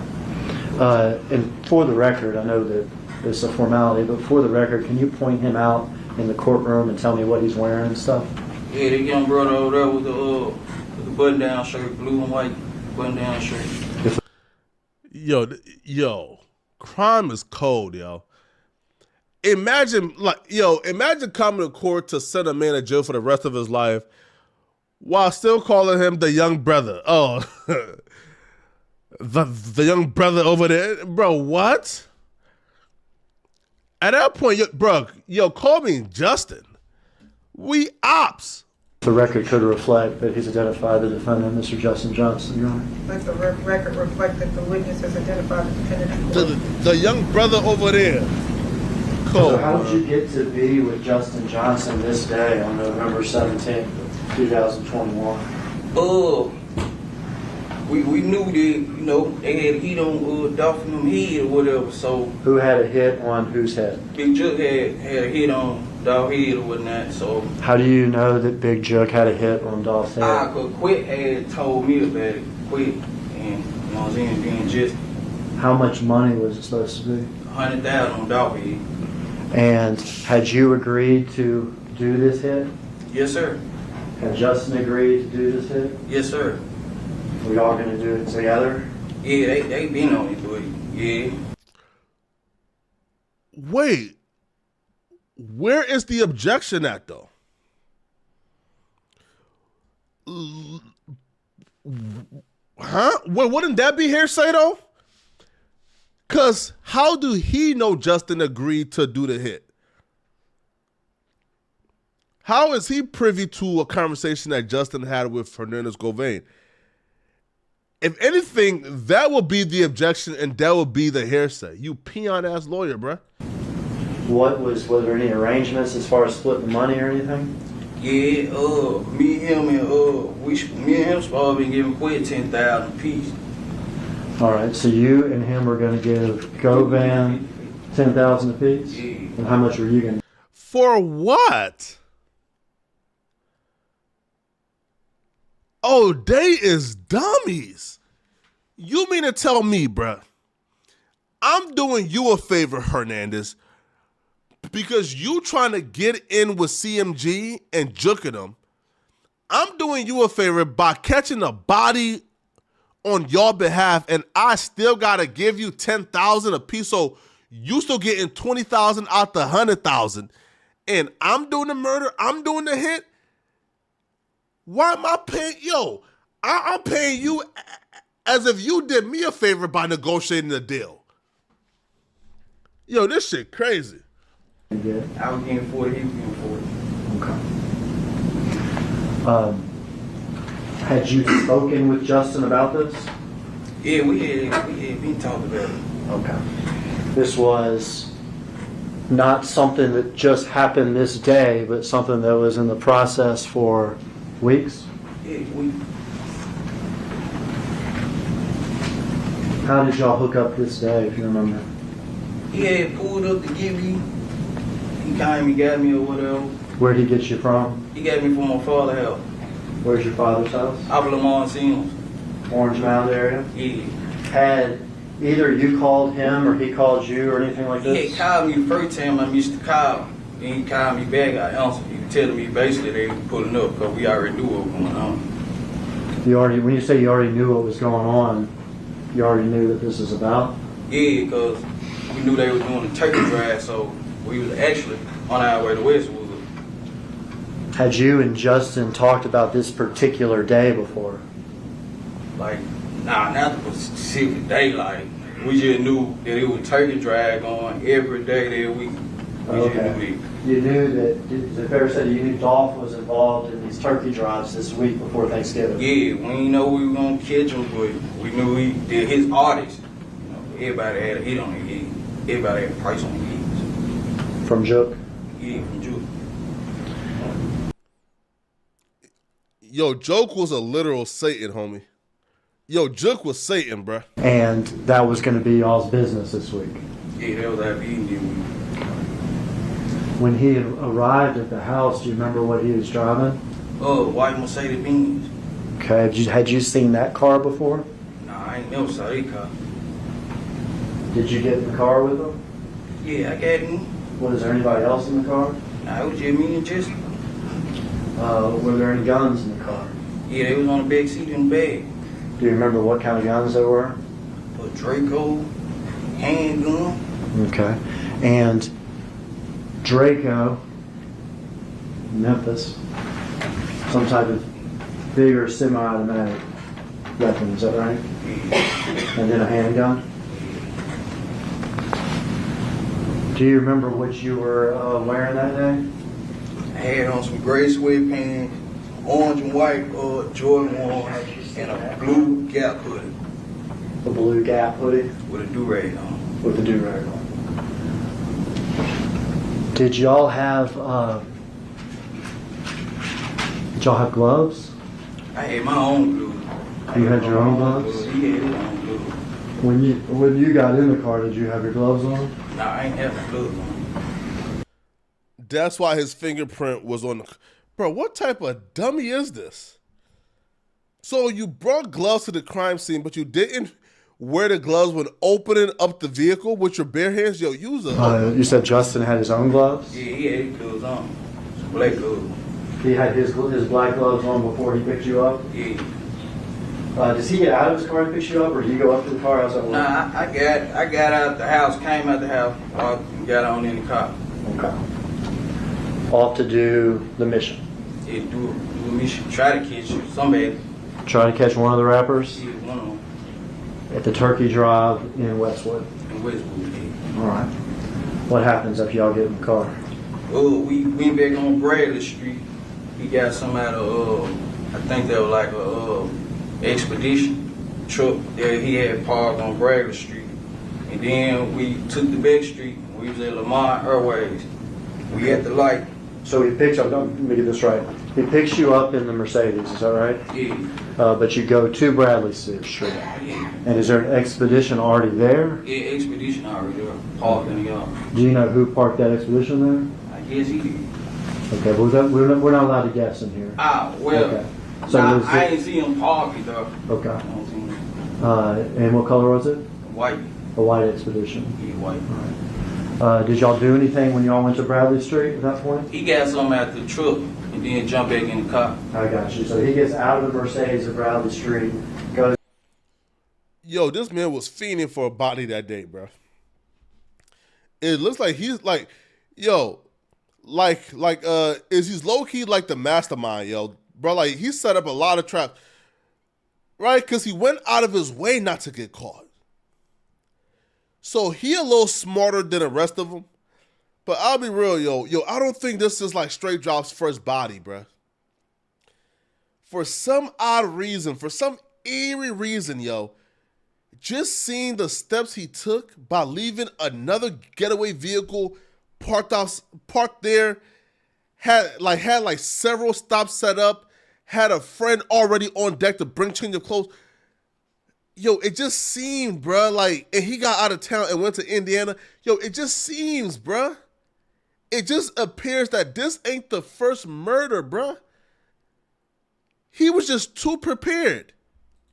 And for the record, I know that it's a formality, but for the record, can you point him out in the courtroom and tell me what he's wearing and stuff? Yeah, that young brother over there with the button-down shirt, blue and white button-down shirt. Yo, crime is cold, yo. Imagine coming to court to send a man to jail for the rest of his life while still calling him the young brother. Oh, the young brother over there. Bro, what? At that point, call me Justin. We ops. The record could reflect that he's identified the defendant, Mr. Justin Johnson, Your Honor. Let the record reflect that the witness has identified the defendant. The young brother over there. So how did you get to be with Justin Johnson this day on November 17th, 2021? We knew that, they had a hit on Dolph and them head or whatever, so. Who had a hit on whose head? Big Jook had a hit on Dolph head or whatnot, so. How do you know that Big Jook had a hit on Dolph's head? Cause Quit had told me about it, Quit, and, you know what I'm saying, being just. How much money was it supposed to be? $100,000 on Dolph head. And had you agreed to do this hit? Yes, sir. Had Justin agreed to do this hit? Yes, sir. We all going to do it together? Yeah, they been on it, but yeah. Wait, where is the objection at, though? Huh? Wouldn't that be hearsay, though? Because how do he know Justin agreed to do the hit? How is he privy to a conversation that Justin had with Hernandez Govain? If anything, that will be the objection and that will be the hearsay. You peon-ass lawyer, bruh. Were there any arrangements as far as splitting the money or anything? Yeah, me and him supposed to be giving Quit $10,000 apiece. All right, so you and him were going to give Govan $10,000 apiece? Yeah. And how much were you going to? For what? Oh, they is dummies. You mean to tell me, bruh, I'm doing you a favor, Hernandez, because you trying to get in with CMG and juking them. I'm doing you a favor by catching a body on your behalf, and I still gotta give you $10,000 a piece, so you still getting $20,000 out the $100,000, and I'm doing the murder, I'm doing the hit. Why am I paying? Yo, I'm paying you as if you did me a favor by negotiating the deal. Yo, this shit crazy. I was getting 40, he was getting 40. Okay. Had you spoken with Justin about this? Yeah, we had been talking about it. Okay. This was not something that just happened this day, but something that was in the process for weeks? Yeah, How did y'all hook up this day, if you remember? he had pulled up to get me. He came, he got me or whatever. Where'd he get you from? He got me from my father's house. Where's your father's house? Out of Monsignors. Orange Mound area? Yeah. Had either you called him or he called you or anything like He this? had called me the first time I missed the call. Then he called me back, I answered. He was telling me basically they were pulling up because we already knew what was going on. When you say you already knew what was going on, you already knew that this is about? Yeah, because we knew they were doing the turkey drive, so we was actually on our way to Westwood. Had you and Justin talked about this particular day before? Like, not the specific day, like, we just knew that it was turkey drive going every day that week. Okay. You knew that, is it fair to say that you knew Dolph was involved in these turkey drives this week before Thanksgiving? Yeah, we didn't know we were going to catch him, but we knew he did his artist. You know, everybody had a hit on their head. Everybody had a price on their heads. From Jook? Yeah, from Juke. Yo, Joke was a literal Satan, homie. Yo, Jook was Satan, bruh. And that was going to be y'all's business this week? Yeah, that was after he knew me. When he arrived at the house, do you remember what he was driving? White Mercedes Benz. Okay, had you seen that car before? Nah, I ain't never saw that car. Did you get in the car with him? Yeah, I got him. Was there anybody else in the car? Nah, it was just me and Jessica. Were there any guns in the car? Yeah, they was on the back seat in the bag. Do you remember what kind of guns they were? A Draco, handgun. Okay. And Draco, Memphis, some type of bigger semi-automatic weapon, is that right? Yeah. And then a handgun? Do you remember what you were wearing that day? I had on some gray sweatpants, orange and white Jordan 1s, and a blue Gap hoodie A blue Gap hoodie with a do-rag on. with a do-rag on. Did y'all have gloves? I had my own glue. You had your own gloves? He had his own glue. When you got in the car, did you have your gloves on? Nah, I ain't have no gloves on. That's why his fingerprint was on the... Bro, what type of dummy is this? So you brought gloves to the crime scene, but you didn't wear the gloves when opening up the vehicle with your bare hands? Yo, use a... You said Justin had his own gloves? Yeah, he had his gloves on. Some black gloves. He had his black gloves on before he picked you up? Yeah. Does he get out of his car and pick you up, or do you go up to the car? How's that work? Nah, I got out the house, came out the house, walked, and got on in the car. Okay. Off to do the mission. Yeah, do a mission, try to catch you. Somebody, Try to catch one of the rappers yeah, one of them at the Turkey Drive in Westwood. in Westwood. Yeah. All right. What happens after y'all get in the car? We went back on Bradley Street. He got some out of, I think they were like a expedition truck that he had parked on Bradley Street. And then we took the back street. We was at Lamar Airways. We at the light. So he picks up, let me get this right. He picks you up in the Mercedes, is that right? Yeah. But you go to Bradley Street. Yeah. And is there an expedition already there? Yeah, expedition already there. Parked in the yard. Do you know who parked that expedition there? I guess he did. Okay, but we're not allowed to guess in here. Ah, well, Okay. So nah, was I it- ain't see him parking though. Okay. I don't see him. And what color was it? White. A white expedition. He white. Did y'all do anything when y'all went to Bradley Street at that point? He got something out the truck and then jumped back in the car. I got you. So he gets out of the Mercedes at Bradley Street, goes. Yo, this man was fiending for a body that day, bro. It looks like he's like, yo, is he's low key like the mastermind, yo, bro? Like he set up a lot of traps, right? Because he went out of his way not to get caught. So he a little smarter than the rest of them. But I'll be real, yo, I don't think this is like Straight Drop's first body, bro. For some odd reason, for some eerie reason, yo, just seeing the steps he took by leaving another getaway vehicle parked there, had several stops set up, had a friend already on deck to bring change of clothes. Yo, it just seemed, bruh, like, and he got out of town and went to Indiana. Yo, it just seems, bruh. It just appears that this ain't the first murder, bruh. He was just too prepared.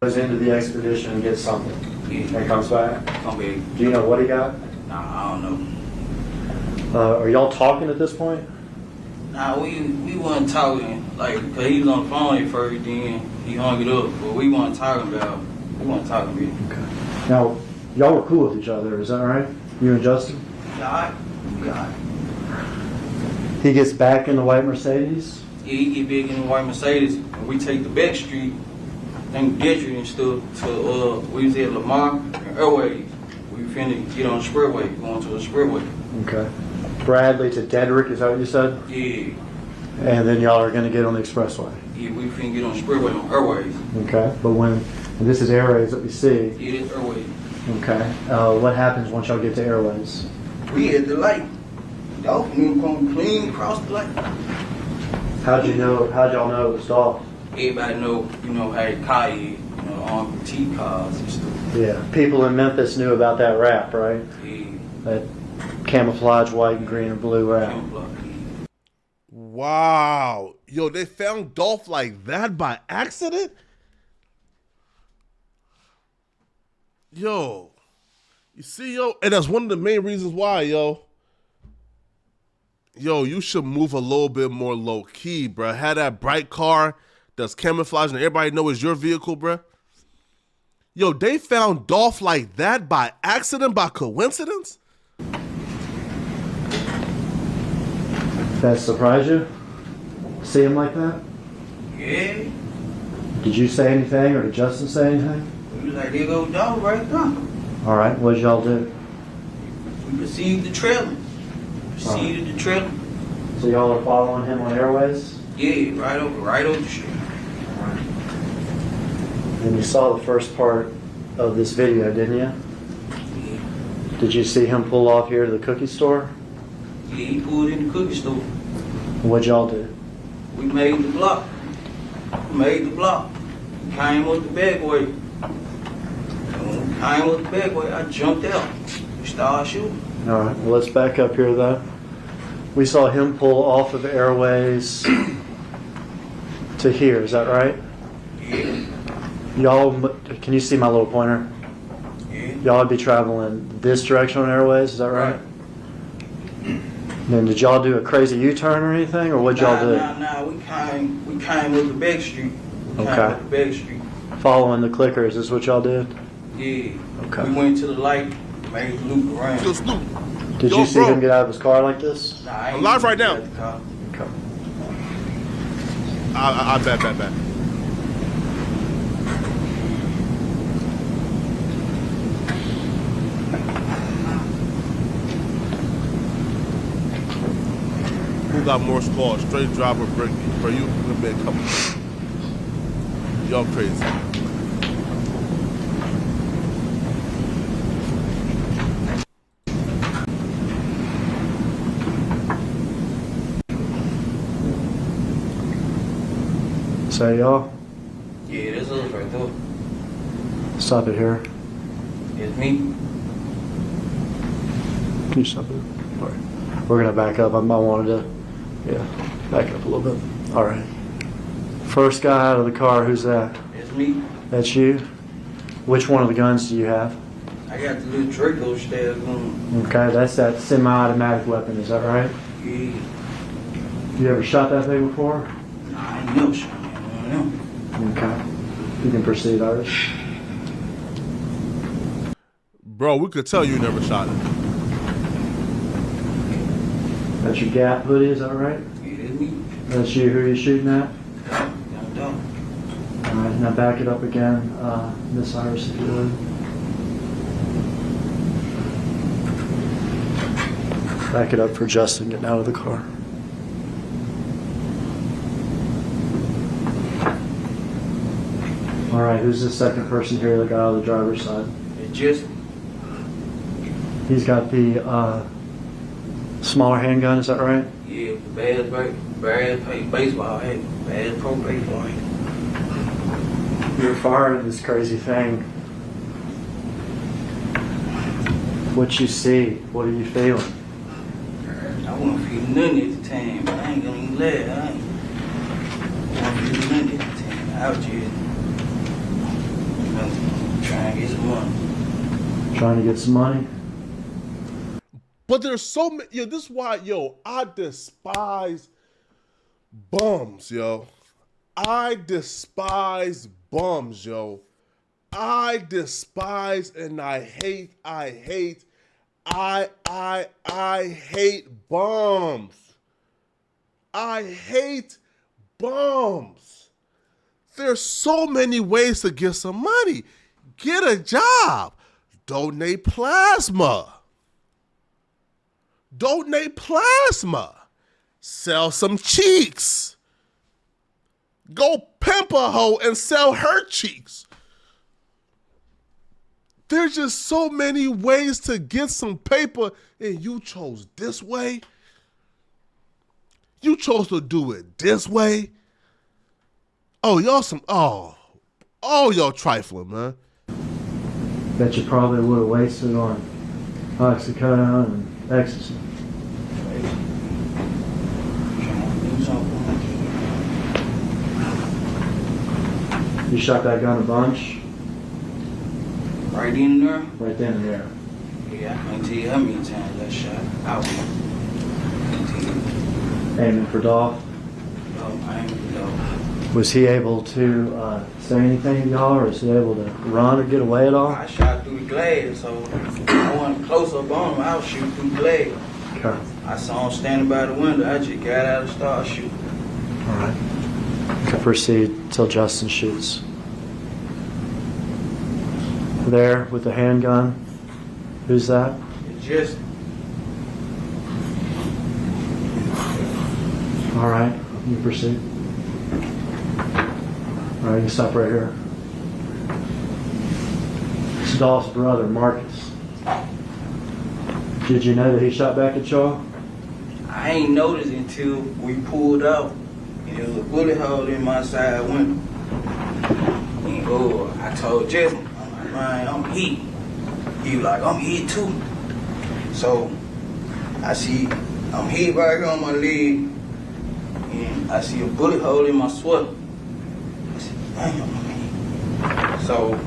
Goes into the expedition and gets something. Yeah. And comes back. Come back. Do you know what he got? Nah, I don't know. Are y'all talking at this point? Nah, we wasn't talking, like, cause he was on the phone at first, then he hung it up, but we wasn't talking about, really. Okay. Now, y'all were cool with each other, is that right? You and Justin? God. He gets back in the white Mercedes. Yeah, he get big in the white Mercedes, and we take the back street, I think Gentry and stuff, to, we was at Lamar and Airways. We finna get on the expressway, going to the expressway. Okay. Bradley to Dedrick, is that what you said? Yeah. And then y'all are going to get on the expressway. Yeah, we finna get on the expressway on Airways. Okay. But and this is Airways that we see. Yeah, this Airways. Okay. What happens once y'all get to Airways? We at the light. Dolph come clean across the light. How'd y'all know it was Dolph? Everybody know, how he car is, armed with T cars and stuff. Yeah. People in Memphis knew about that rap, right? Yeah. That camouflage white and green and blue route. Wow. Yo, they found Dolph like that by accident? Yo. You see, yo, and that's one of the main reasons why, yo. Yo, you should move a little bit more low key, bruh. Had that bright car that's camouflaged and everybody know it's your vehicle, bruh. Yo, they found Dolph like that by accident, by coincidence? That surprised you? See him like that? Yeah. Did you say anything or did Justin say anything? We was like, there go dog right there. All right, what did y'all do? We received the trailer. Proceeded the trailer. So y'all are following him on Airways? Yeah, right over the street. And you saw the first part of this video, didn't you? Yeah. Did you see him pull off here to the cookie store? Yeah, he pulled in the cookie store. What'd y'all do? We made the block. He came with the bagway. I jumped out. We started shooting. All right, well, let's back up here, though. We saw him pull off of Airways to here, is that right? Yeah. Y'all, can you see my little pointer? Yeah. Y'all would be traveling this direction on Airways, is that right? Then did y'all do a crazy U-turn or anything, or what'd y'all do? Nah. We came with the back street. Following the clickers is what y'all did? Yeah. Okay. We went to the light, made a loop around. Yo, Snoop. Did Yo, you see bro. him get out of his car like this? Nah, I ain't I'm live right now. at the car. Okay. I bet. Who got more calls? Straight driver, break, bro. You gonna be a couple. Y'all crazy. Say y'all, Yeah, this is right there. stop it here. It's me. Can you stop it? All right. We're gonna back up. I wanted to, back up a little bit. All right. First guy out of the car, who's that? It's me. That's you? Which one of the guns do you have? I got the little Draco style gun. Okay, that's that semi-automatic weapon, is that right? Yeah. You ever shot that thing before? Nah, I ain't never shot me. I don't know. Okay. You can proceed, Iris. Bro, we could tell you never shot it. That's your Gap hoodie, is that right? Yeah, it's me. That's you, who are you shooting at? Don't. All right, now back it up again, Miss Iris, if you would. Back it up for Justin getting out of the car. All right, who's the second person here that got out of the driver's side? It's just He's got the smaller handgun, is that right? yeah, bad baseball hat, bad pro baseball hat. You're firing this crazy thing. What you see? What are you feeling? I wasn't feeling nothing at the time, but I ain't gonna even lie. I wasn't feeling nothing at the time. I was just trying to get some money. Trying to get some money? But there's so many. Yo, this is why, yo, I despise bums, yo. I despise bums, yo. I despise and I hate bums. I hate bums. There's so many ways to get some money. Get a job. Donate plasma. Donate plasma. Sell some cheeks. Go pimp a hoe and sell her cheeks. There's just so many ways to get some paper, and you chose this way. You chose to do it this way. Oh, y'all y'all trifling, man. Bet you probably would have wasted on oxycodone, and ecstasy. You shot that gun a bunch? Right in there? Right then and there. Yeah, I can't tell you how many times I shot out. Aiming for Dolph? I ain't know. Was he able to say anything to y'all, or was he able to run or get away at all? I shot through the glass, so I wasn't close up on him. I was shooting through the glass. Okay. I saw him standing by the window. I just got out and started shooting. All right. Proceed till Justin shoots. There with the handgun. Who's that? It just, All right. You proceed. All right. You stop right here. It's Dolph's brother, Marcus. Did you know that he shot back at y'all? I ain't noticed until we pulled out. And there was a bullet hole in my side window. And I told Jason, I'm like, man, I'm hit. He was like, I'm hit too. So I see I'm hit right here on my leg. And I see a bullet hole in my sweater. I said, damn, I'm hit. So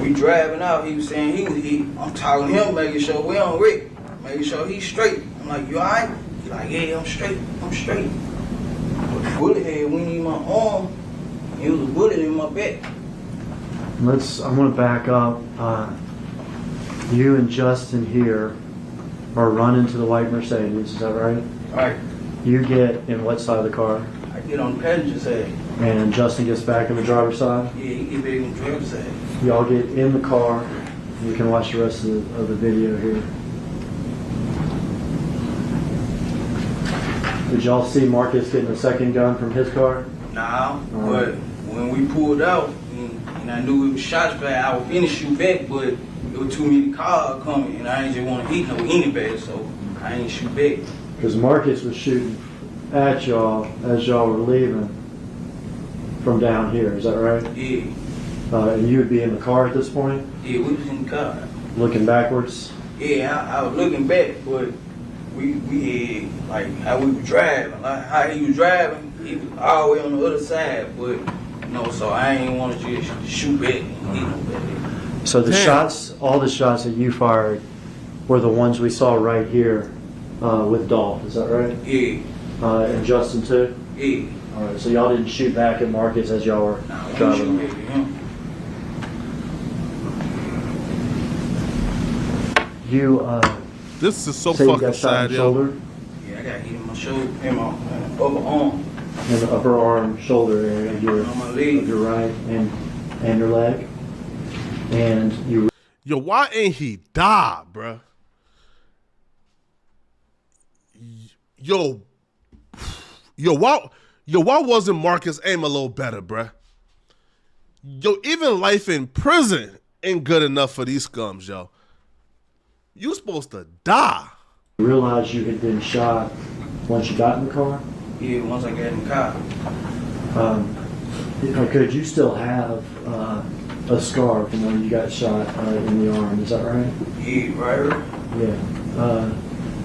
we driving out, he was saying he was hit. I'm talking to him, making sure we on Rick, making sure he's straight. I'm like, you alright? He's like, yeah, I'm straight. But the bullet head went in my arm. It was a bullet in my back. I'm going to back up. You and Justin here are running to the white Mercedes. Is that right? Alright, You get in what side of the car? I get on the passenger side. And Justin gets back in the driver's side? Yeah, he get back on the driver's side. Y'all get in the car. You can watch the rest of the video here. Did y'all see Marcus getting a second gun from his car? Nah, Alright. but when we pulled out, and I knew it was shots back, I was finna shoot back, but there were too many cars coming, and I ain't just want to hit no anybody, so I ain't shoot back. Because Marcus was shooting at y'all as y'all were leaving from down here. Is that right? Yeah, And you would be in the car at this point, yeah, we was in the car. looking backwards. Yeah, I was looking back, but we had, like, how we were driving, like, how he was driving, he was all the way on the other side, but, you know, so I ain't want to just shoot back and hit nobody. So the Damn. shots, all the shots that you fired were the ones we saw right here with Dolph. Is that right? Yeah, And Justin too? yeah. All right, so y'all didn't shoot back at Marcus as y'all were Nah, we driving. shoot back at him. You This is so say you fucking got shot in sad, the yo. shoulder, Yeah, I got hit in my shoulder, in my upper arm, in the upper arm, shoulder area of your on my leg. right and your leg, and you. Yo, why ain't he die, bruh? Yo, why wasn't Marcus aim a little better, bruh? Yo, even life in prison ain't good enough for these scums, yo. You supposed to die. Realized you had been shot once you got in the car. Yeah, once I got in the car. Could you still have a scar from when you got shot in the arm? Is that right? Yeah, right. Yeah.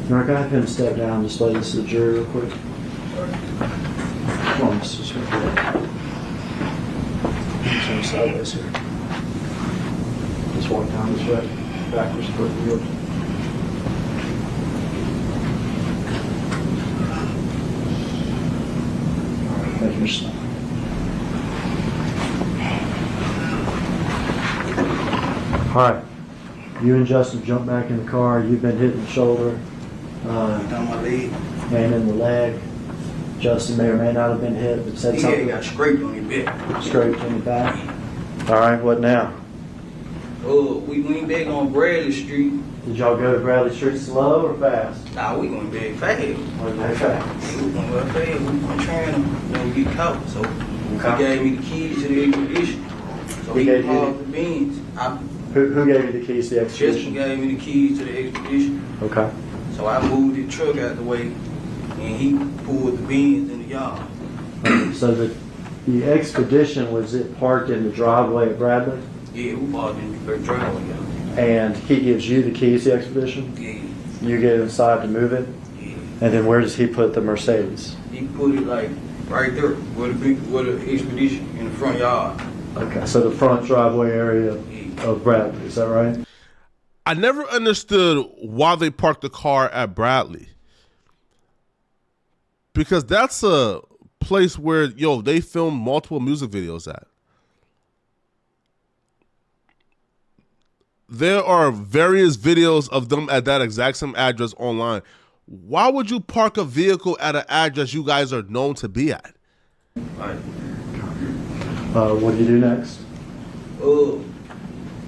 Mark, I have him step down and display this to the jury real quick. Come on, just right there. Turn sideways here. Just walk down this way, backwards toward the field. Make him stop. All right. You and Justin jump back in the car. You've been hit in the shoulder On my leg. and in the leg. Justin may or may not have been hit, but said Yeah, something got scraped on your back. scraped in the back. All right, what now? We went back on Bradley Street. Did y'all go to Bradley Street slow or fast? Nah, we went back fast. Or back fast? We went back fast. We weren't trying to, get caught. So Okay. he gave me the keys to the expedition. So He he gave you parked the beans. Who gave you the keys to the Justin execution? gave me the keys to the expedition. Okay. So I moved the truck out the way, and he pulled the beans in the yard. So the expedition, was it parked in the driveway at Bradley? Yeah, we parked in the driveway. Yeah. And he gives you the keys to the Expedition? Yeah, You get inside to move it? yeah. And then where does he put the Mercedes? He put it like right there with the Expedition in the front yard. Okay, so the front driveway area of Bradley, is that right? I never understood why they parked the car at Bradley. Because that's a place where, they film multiple music videos at. There are various videos of them at that exact same address online. Why would you park a vehicle at an address you guys are known to be at? Like, What do you do next?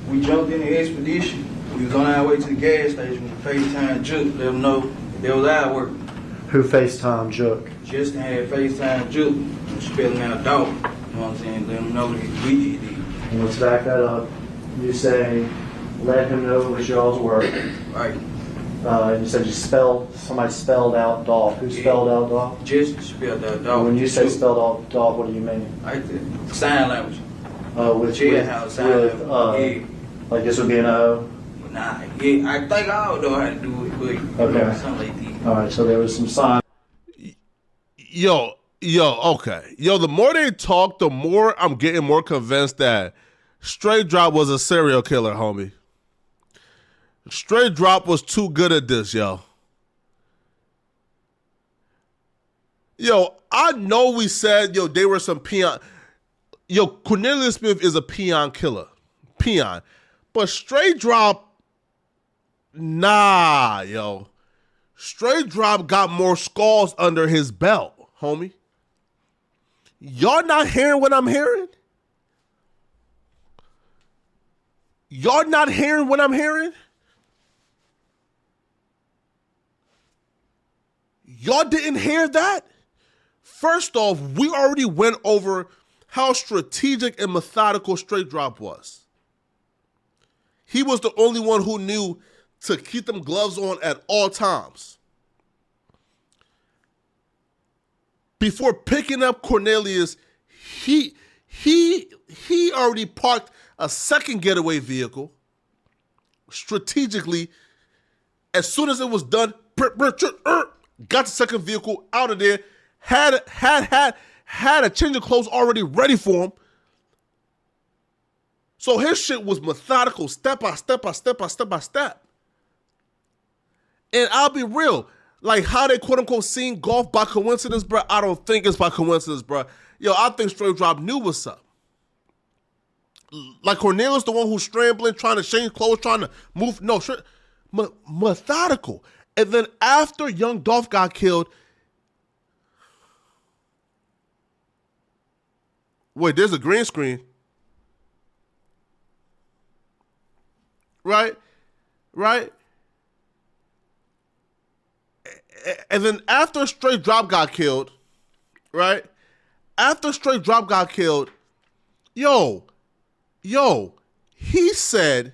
we jumped in the Expedition. We was on our way to the gas station with FaceTime Juke. Let them know they was out working. Who FaceTime Jook? Justin had FaceTime Juke, spelling out dog. You know what I'm saying? Let them know that we did it. And let's back that up. You say, let him know it was y'all's work. Right. You said somebody spelled out Dolph. Who spelled out Dolph? Justin spelled out dog. When you say Juke. spelled out Dolph, what do you mean? Like the sign language. With Jailhouse sign language. like this would be an O? Nah, yeah, I think I don't know how to do it, but Okay. something like that. All right, so there was some sign. Okay. The more they talk, the more I'm getting more convinced that Straight Drop was a serial killer, homie. Straight Drop was too good at this, yo. I know we said, they were some peon. Cornelius Smith is a peon killer. Peon. But Straight Drop, nah, yo. Straight Drop got more skulls under his belt, homie. Y'all not hearing what I'm hearing? Y'all not hearing what I'm hearing? Y'all didn't hear that? First off, we already went over how strategic and methodical Straight Drop was. He was the only one who knew to keep them gloves on at all times. Before picking up Cornelius, he already parked a second getaway vehicle strategically. As soon as it was done, got the second vehicle out of there, had a change of clothes already ready for him. So his shit was methodical, step by step by step by step by step. And I'll be real, like how they quote unquote seen golf by coincidence, bro. I don't think it's by coincidence, bro. I think Straight Drop knew what's up. Like Cornelius, the one who's scrambling, trying to change clothes, trying to move. No, methodical. And then after young Dolph got killed, wait, there's a green screen. Right? And then after Straight Drop got killed, right? After Straight Drop got killed, he said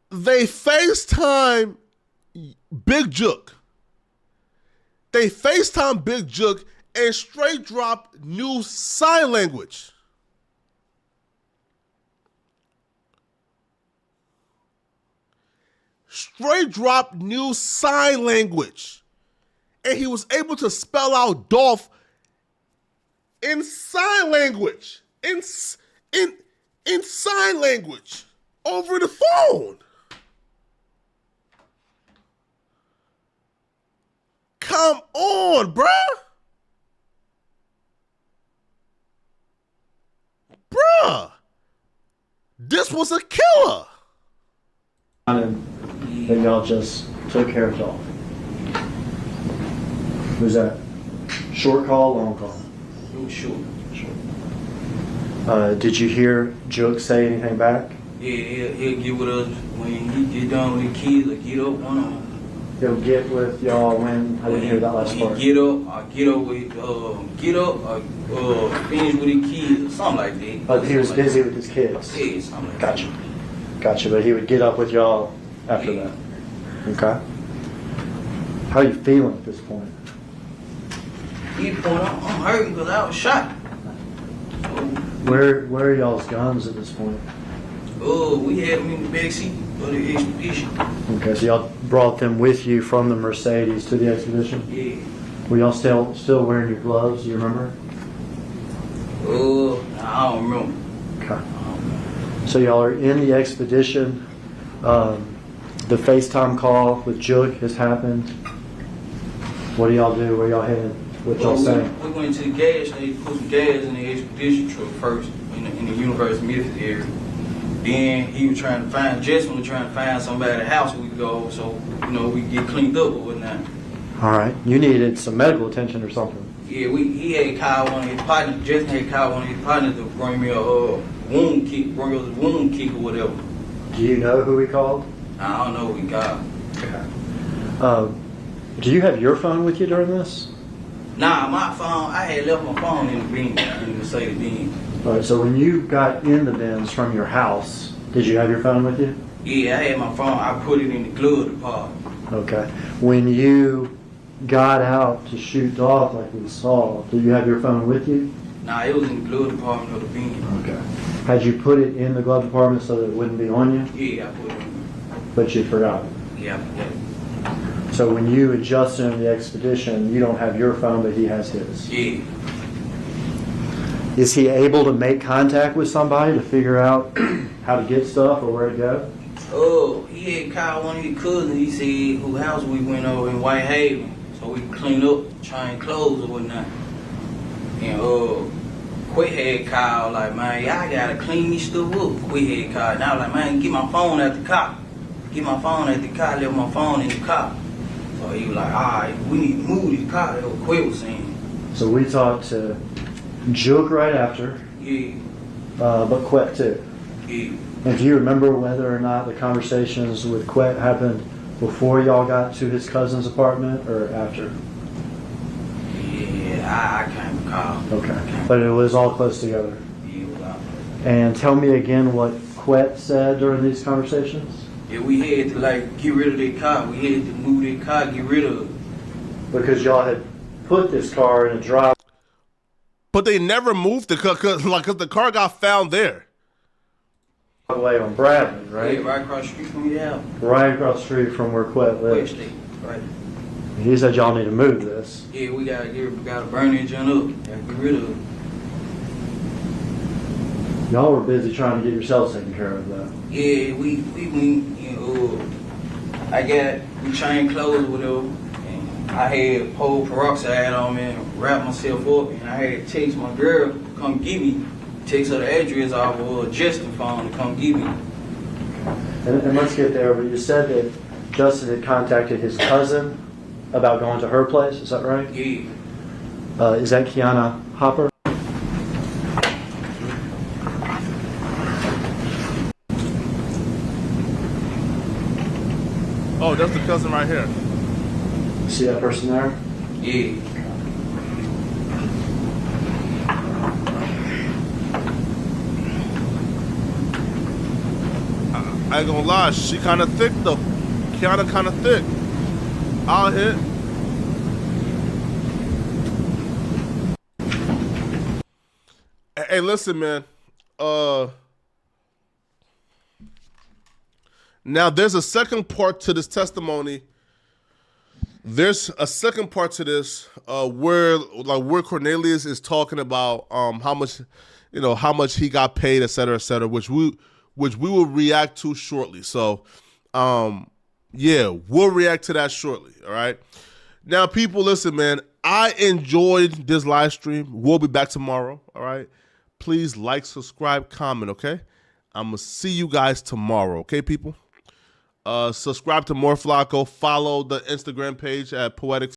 they FaceTime Big Jook. They FaceTime Big Jook and Straight Drop knew sign language. Straight Drop knew sign language. And he was able to spell out Dolph in sign language. In sign language. Over the phone. Come on, bruh. Bruh. This was a killer. Then y'all just took care of Dolph. Who's that? Short call, long call? It was short. Did you hear Jook say anything back? Yeah, he'll get with us when he get done with the kids, like get up one on. He'll get with y'all when? I didn't hear that last part. Get up, or finish with the kids, or something like that. But he was busy with his kids. Yeah, something like that. Gotcha, but he would get up with y'all after that. Okay. How are you feeling at this point? I'm hurting because I was shot. Where are y'all's guns at this point? We had them in the backseat of the expedition. Okay, so y'all brought them with you from the Mercedes to the expedition? Yeah. Were y'all still wearing your gloves? Do you remember? I don't remember. Okay. So y'all are in the expedition. The FaceTime call with Jook has happened. What do y'all do? Where y'all headed? What y'all saying? We went to the gas station, put some gas in the expedition truck first in the University of Memphis area. Then he was trying to find, Justin was trying to find somebody at the house we could go so, we could get cleaned up or whatnot. All right. You needed some medical attention or something. Yeah, he had called one of his partners, Justin had called one of his partners to bring me a wound kick or whatever. Do you know who he called? I don't know who he called. Okay. Do you have your phone with you during this? Nah, my phone, I had left my phone in the Benz, in the Mercedes Benz. All right, so when you got in the Benz from your house, did you have your phone with you? Yeah, I had my phone, I put it in the glove department. Okay. When you got out to shoot Dolph like we saw, did you have your phone with you? Nah, it was in the glove department of the Benz. Okay. Had you put it in the glove compartment so that it wouldn't be on you? Yeah, I put it in. But you forgot it. Yeah, I forgot it. So when you and Justin in the expedition, you don't have your phone, but he has his. Yeah. Is he able to make contact with somebody to figure out how to get stuff or where to go? He had called one of his cousins. He said whose house we went over in White Haven, so we cleaned up, change clothes or whatnot. And Quit had called like, man, y'all gotta clean this stuff up. Quit had called, and I was like, man, get my phone at the car. Get my phone at the car. Left my phone in the car. So he was like, all right, we need to move this car. That's what Quit was saying. So we talked to Jook right after, Yeah, but Quet too. yeah. And do you remember whether or not the conversations with Quet happened before y'all got to his cousin's apartment or after? Yeah, I can't recall. Okay. But it was all close together. Yeah, it was all close. And tell me again what Quet said during these conversations? Yeah, we had to get rid of that car. We had to move that car, get rid of it. Because y'all had put this car in a driveway. But they never moved the car because the car got found there. On Bradley, right? Yeah, right across the street from your house. Right across the street from where Quet lives. West State, right. He said y'all need to move this. Yeah, we gotta burn that junk up. Gotta get rid of it. Y'all were busy trying to get yourselves taken care of, though. Yeah, we went, we changed clothes or whatever. And I had poured peroxide on me and wrapped myself up. And I had to text my girl to come get me. Text her the address off of Justin's phone to come get me. And let's get there, but you said that Justin had contacted his cousin about going to her place, is that right? Yeah. Is that Kiana Hopper? Oh, that's the cousin right here. See that person there? Yeah. I ain't gonna lie, she kind of thick though. Kiana kind of thick. I'll hit. Hey, listen, man. Now there's a second part to this testimony. There's a second part to this where Cornelius is talking about how much he got paid, et cetera, which we will react to shortly. So, yeah, we'll react to that shortly. All right. Now, people, listen, man. I enjoyed this live stream. We'll be back tomorrow. All right. Please like, subscribe, comment. Okay. I'm gonna see you guys tomorrow. Okay, people. Subscribe to More Flacco. Follow the Instagram page at Poetic